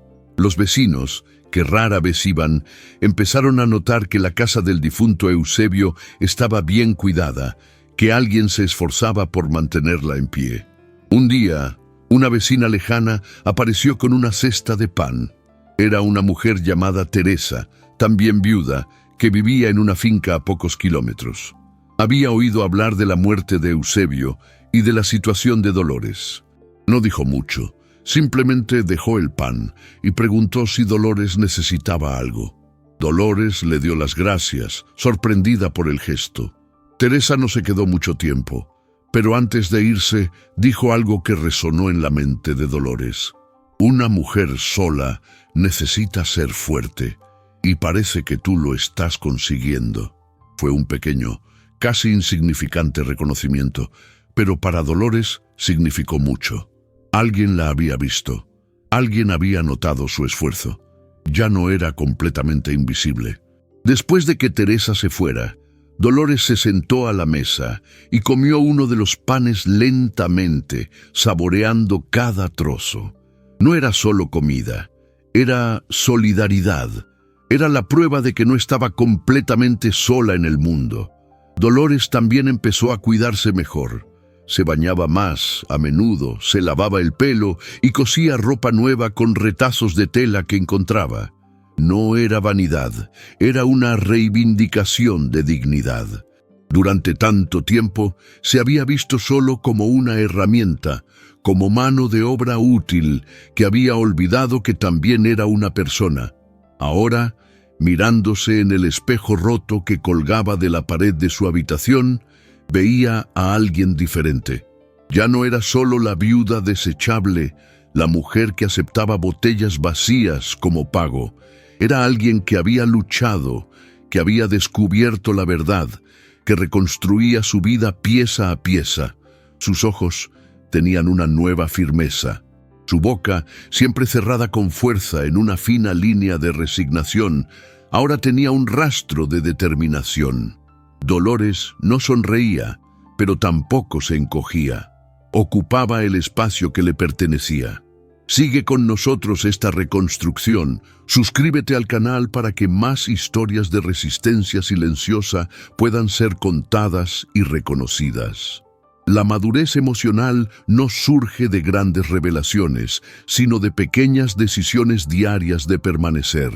Los vecinos, que rara vez iban, empezaron a notar que la casa del difunto Eusebio estaba bien cuidada, que alguien se esforzaba por mantenerla en pie. Un día, una vecina lejana apareció con una cesta de pan. Era una mujer llamada Teresa, también viuda, que vivía en una finca a pocos kilómetros. Había oído hablar de la muerte de Eusebio y de la situación de Dolores. No dijo mucho, simplemente dejó el pan y preguntó si Dolores necesitaba algo. Dolores le dio las gracias, sorprendida por el gesto. Teresa no se quedó mucho tiempo, pero antes de irse dijo algo que resonó en la mente de Dolores. Una mujer sola necesita ser fuerte, y parece que tú lo estás consiguiendo. Fue un pequeño, casi insignificante reconocimiento, pero para Dolores significó mucho. Alguien la había visto, alguien había notado su esfuerzo. Ya no era completamente invisible. Después de que Teresa se fuera, Dolores se sentó a la mesa y comió uno de los panes lentamente, saboreando cada trozo. No era solo comida, era solidaridad. Era la prueba de que no estaba completamente sola en el mundo. Dolores también empezó a cuidarse mejor. Se bañaba más, a menudo, se lavaba el pelo y cosía ropa nueva con retazos de tela que encontraba. No era vanidad, era una reivindicación de dignidad. Durante tanto tiempo se había visto solo como una herramienta, como mano de obra útil, que había olvidado que también era una persona. Ahora, mirándose en el espejo roto que colgaba de la pared de su habitación, veía a alguien diferente. Ya no era solo la viuda desechable, la mujer que aceptaba botellas vacías como pago. Era alguien que había luchado, que había descubierto la verdad, que reconstruía su vida pieza a pieza. Sus ojos tenían una nueva firmeza. Su boca, siempre cerrada con fuerza en una fina línea de resignación, ahora tenía un rastro de determinación. Dolores no sonreía, pero tampoco se encogía. Ocupaba el espacio que le pertenecía. Sigue con nosotros esta reconstrucción. Suscríbete al canal para que más historias de resistencia silenciosa puedan ser contadas y reconocidas. La madurez emocional no surge de grandes revelaciones, sino de pequeñas decisiones diarias de permanecer.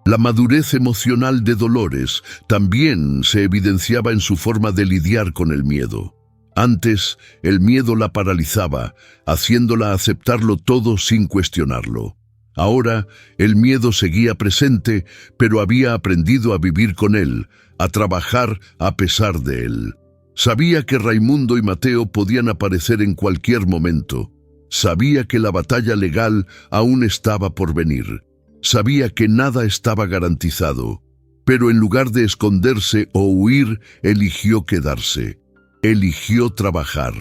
La madurez emocional de Dolores también se evidenciaba en su forma de lidiar con el miedo. Antes, el miedo la paralizaba, haciéndola aceptarlo todo sin cuestionarlo. Ahora, el miedo seguía presente, pero había aprendido a vivir con él, a trabajar a pesar de él. Sabía que Raimundo y Mateo podían aparecer en cualquier momento. Sabía que la batalla legal aún estaba por venir. Sabía que nada estaba garantizado, pero en lugar de esconderse o huir, eligió quedarse. Eligió trabajar.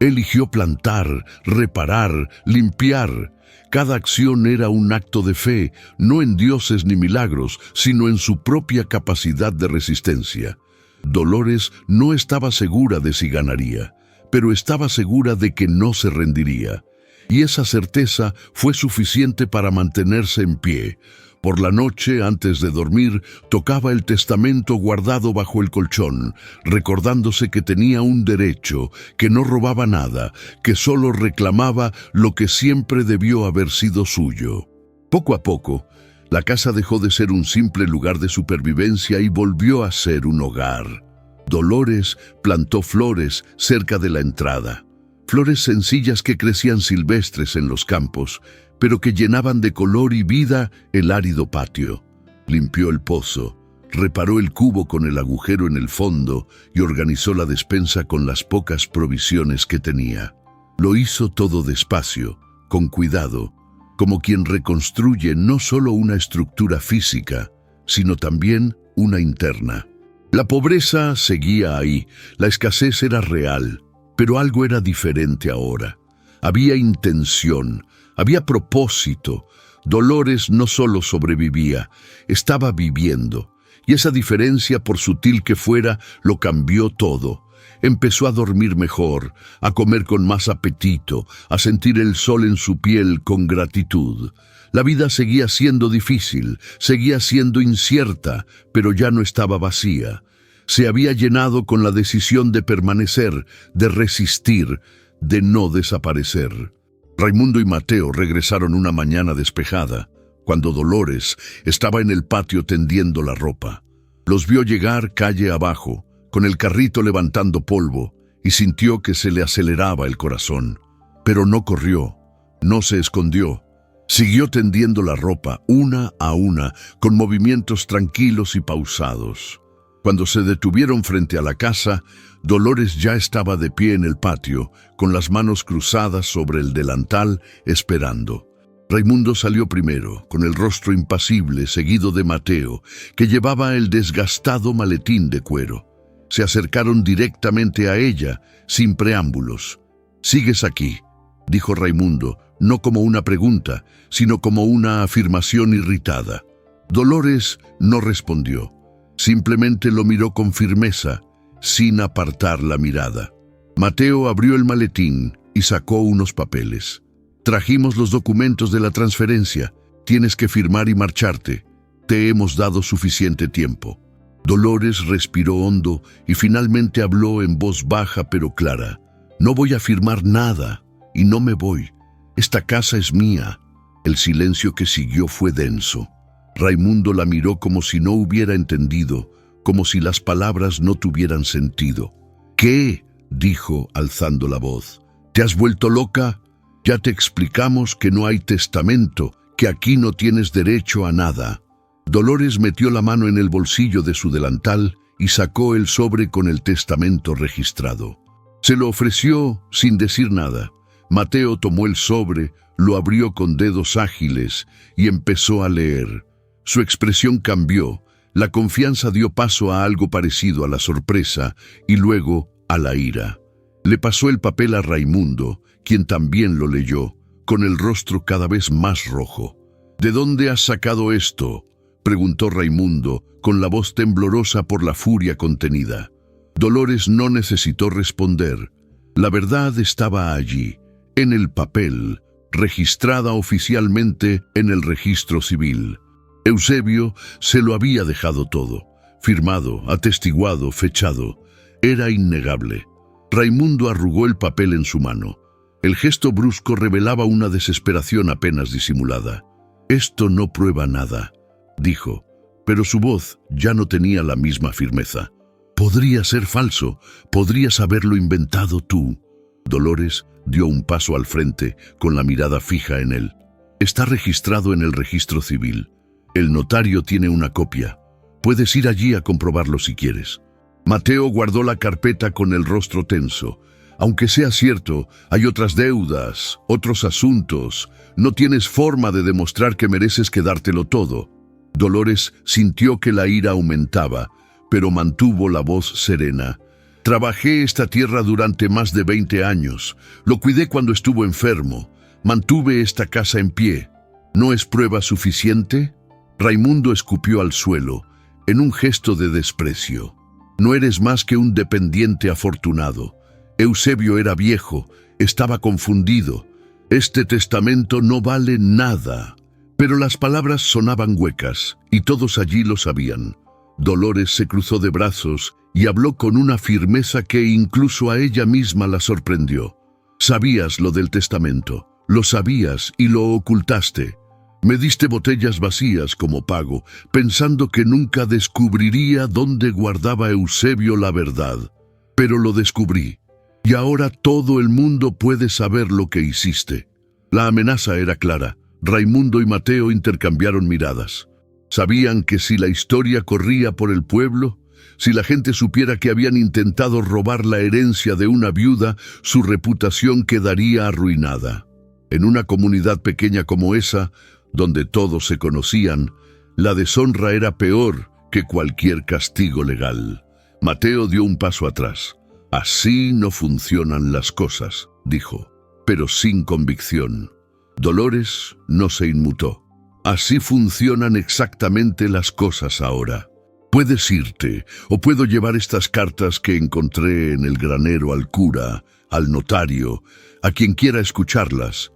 Eligió plantar, reparar, limpiar. Cada acción era un acto de fe, no en dioses ni milagros, sino en su propia capacidad de resistencia. Dolores no estaba segura de si ganaría, pero estaba segura de que no se rendiría. Y esa certeza fue suficiente para mantenerse en pie. Por la noche, antes de dormir, tocaba el testamento guardado bajo el colchón, recordándose que tenía un derecho, que no robaba nada, que solo reclamaba lo que siempre debió haber sido suyo. Poco a poco, la casa dejó de ser un simple lugar de supervivencia y volvió a ser un hogar. Dolores plantó flores cerca de la entrada. Flores sencillas que crecían silvestres en los campos, pero que llenaban de color y vida el árido patio. Limpió el pozo, reparó el cubo con el agujero en el fondo y organizó la despensa con las pocas provisiones que tenía. Lo hizo todo despacio, con cuidado, como quien reconstruye no solo una estructura física, sino también una interna. La pobreza seguía ahí, la escasez era real, pero algo era diferente ahora. Había intención, había propósito. Dolores no solo sobrevivía, estaba viviendo. Y esa diferencia, por sutil que fuera, lo cambió todo. Empezó a dormir mejor, a comer con más apetito, a sentir el sol en su piel con gratitud. La vida seguía siendo difícil, seguía siendo incierta, pero ya no estaba vacía. Se había llenado con la decisión de permanecer, de resistir, de no desaparecer. Raimundo y Mateo regresaron una mañana despejada, cuando Dolores estaba en el patio tendiendo la ropa. Los vio llegar calle abajo, con el carrito levantando polvo, y sintió que se le aceleraba el corazón. Pero no corrió, no se escondió. Siguió tendiendo la ropa, una a una, con movimientos tranquilos y pausados. Cuando se detuvieron frente a la casa, Dolores ya estaba de pie en el patio, con las manos cruzadas sobre el delantal, esperando. Raimundo salió primero, con el rostro impasible, seguido de Mateo, que llevaba el desgastado maletín de cuero. Se acercaron directamente a ella, sin preámbulos. «¿Sigues aquí?», dijo Raimundo, no como una pregunta, sino como una afirmación irritada. Dolores no respondió. Simplemente lo miró con firmeza, sin apartar la mirada. Mateo abrió el maletín y sacó unos papeles. «Trajimos los documentos de la transferencia. Tienes que firmar y marcharte. Te hemos dado suficiente tiempo». Dolores respiró hondo y finalmente habló en voz baja pero clara. «No voy a firmar nada y no me voy. Esta casa es mía». El silencio que siguió fue denso. Raimundo la miró como si no hubiera entendido, como si las palabras no tuvieran sentido. «¿Qué?», dijo, alzando la voz. «¿Te has vuelto loca? Ya te explicamos que no hay testamento, que aquí no tienes derecho a nada». Dolores metió la mano en el bolsillo de su delantal y sacó el sobre con el testamento registrado. Se lo ofreció sin decir nada. Mateo tomó el sobre, lo abrió con dedos ágiles y empezó a leer. Su expresión cambió, la confianza dio paso a algo parecido a la sorpresa y luego a la ira. Le pasó el papel a Raimundo, quien también lo leyó, con el rostro cada vez más rojo. «¿De dónde has sacado esto?», preguntó Raimundo, con la voz temblorosa por la furia contenida. Dolores no necesitó responder. La verdad estaba allí, en el papel, registrada oficialmente en el registro civil. Eusebio se lo había dejado todo, firmado, atestiguado, fechado. Era innegable. Raimundo arrugó el papel en su mano. El gesto brusco revelaba una desesperación apenas disimulada. «Esto no prueba nada», dijo, pero su voz ya no tenía la misma firmeza. «Podría ser falso, podrías haberlo inventado tú». Dolores dio un paso al frente, con la mirada fija en él. «Está registrado en el registro civil. El notario tiene una copia. Puedes ir allí a comprobarlo si quieres». Mateo guardó la carpeta con el rostro tenso. «Aunque sea cierto, hay otras deudas, otros asuntos. No tienes forma de demostrar que mereces quedártelo todo». Dolores sintió que la ira aumentaba, pero mantuvo la voz serena. «Trabajé esta tierra durante más de 20 años. Lo cuidé cuando estuvo enfermo. Mantuve esta casa en pie. ¿No es prueba suficiente?». Raimundo escupió al suelo, en un gesto de desprecio. «No eres más que un dependiente afortunado. Eusebio era viejo, estaba confundido. Este testamento no vale nada». Pero las palabras sonaban huecas, y todos allí lo sabían. Dolores se cruzó de brazos y habló con una firmeza que incluso a ella misma la sorprendió. «Sabías lo del testamento, lo sabías y lo ocultaste. Me diste botellas vacías como pago, pensando que nunca descubriría dónde guardaba Eusebio la verdad. Pero lo descubrí, y ahora todo el mundo puede saber lo que hiciste». La amenaza era clara. Raimundo y Mateo intercambiaron miradas. Sabían que si la historia corría por el pueblo, si la gente supiera que habían intentado robar la herencia de una viuda, su reputación quedaría arruinada. En una comunidad pequeña como esa, donde todos se conocían, la deshonra era peor que cualquier castigo legal. Mateo dio un paso atrás. «Así no funcionan las cosas», dijo, pero sin convicción. Dolores no se inmutó. «Así funcionan exactamente las cosas ahora. Puedes irte, o puedo llevar estas cartas que encontré en el granero al cura, al notario, a quien quiera escucharlas.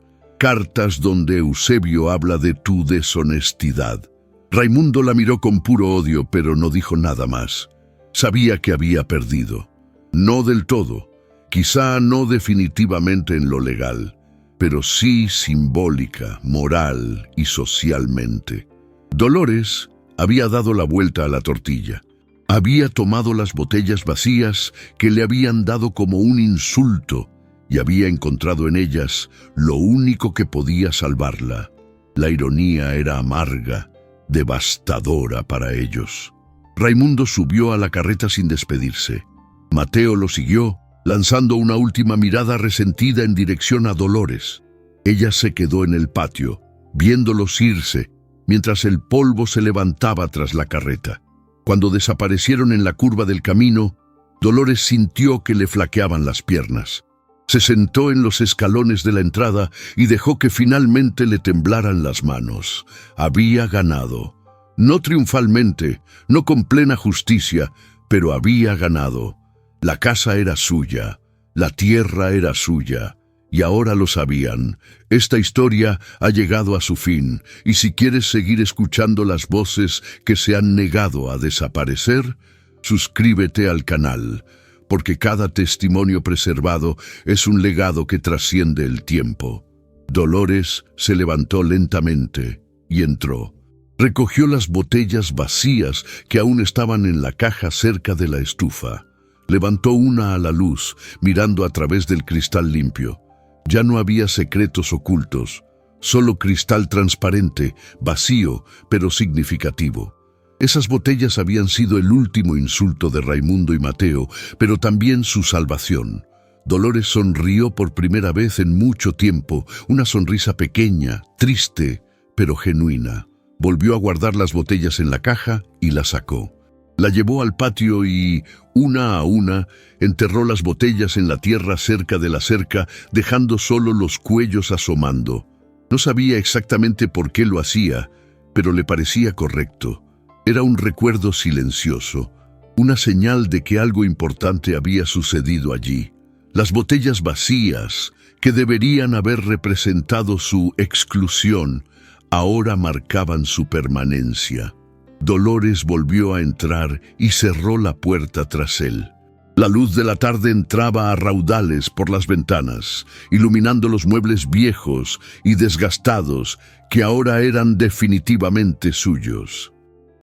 cartas donde Eusebio habla de tu deshonestidad. Raimundo la miró con puro odio, pero no dijo nada más. Sabía que había perdido. No del todo, quizá no definitivamente en lo legal, pero sí simbólica, moral y socialmente. Dolores había dado la vuelta a la tortilla. Había tomado las botellas vacías que le habían dado como un insulto y había encontrado en ellas lo único que podía salvarla. La ironía era amarga, devastadora para ellos. Raimundo subió a la carreta sin despedirse. Mateo lo siguió, lanzando una última mirada resentida en dirección a Dolores. Ella se quedó en el patio, viéndolos irse, mientras el polvo se levantaba tras la carreta. Cuando desaparecieron en la curva del camino, Dolores sintió que le flaqueaban las piernas. Se sentó en los escalones de la entrada y dejó que finalmente le temblaran las manos. Había ganado. No triunfalmente, no con plena justicia, pero había ganado. La casa era suya, la tierra era suya, y ahora lo sabían. Esta historia ha llegado a su fin, y si quieres seguir escuchando las voces que se han negado a desaparecer, suscríbete al canal, porque cada testimonio preservado es un legado que trasciende el tiempo. Dolores se levantó lentamente y entró. Recogió las botellas vacías que aún estaban en la caja cerca de la estufa. Levantó una a la luz, mirando a través del cristal limpio. Ya no había secretos ocultos, solo cristal transparente, vacío, pero significativo. Esas botellas habían sido el último insulto de Raimundo y Mateo, pero también su salvación. Dolores sonrió por primera vez en mucho tiempo, una sonrisa pequeña, triste, pero genuina. Volvió a guardar las botellas en la caja y la sacó. La llevó al patio y, una a una, enterró las botellas en la tierra cerca de la cerca, dejando solo los cuellos asomando. No sabía exactamente por qué lo hacía, pero le parecía correcto. Era un recuerdo silencioso, una señal de que algo importante había sucedido allí. Las botellas vacías, que deberían haber representado su exclusión, ahora marcaban su permanencia. Dolores volvió a entrar y cerró la puerta tras él. La luz de la tarde entraba a raudales por las ventanas, iluminando los muebles viejos y desgastados que ahora eran definitivamente suyos.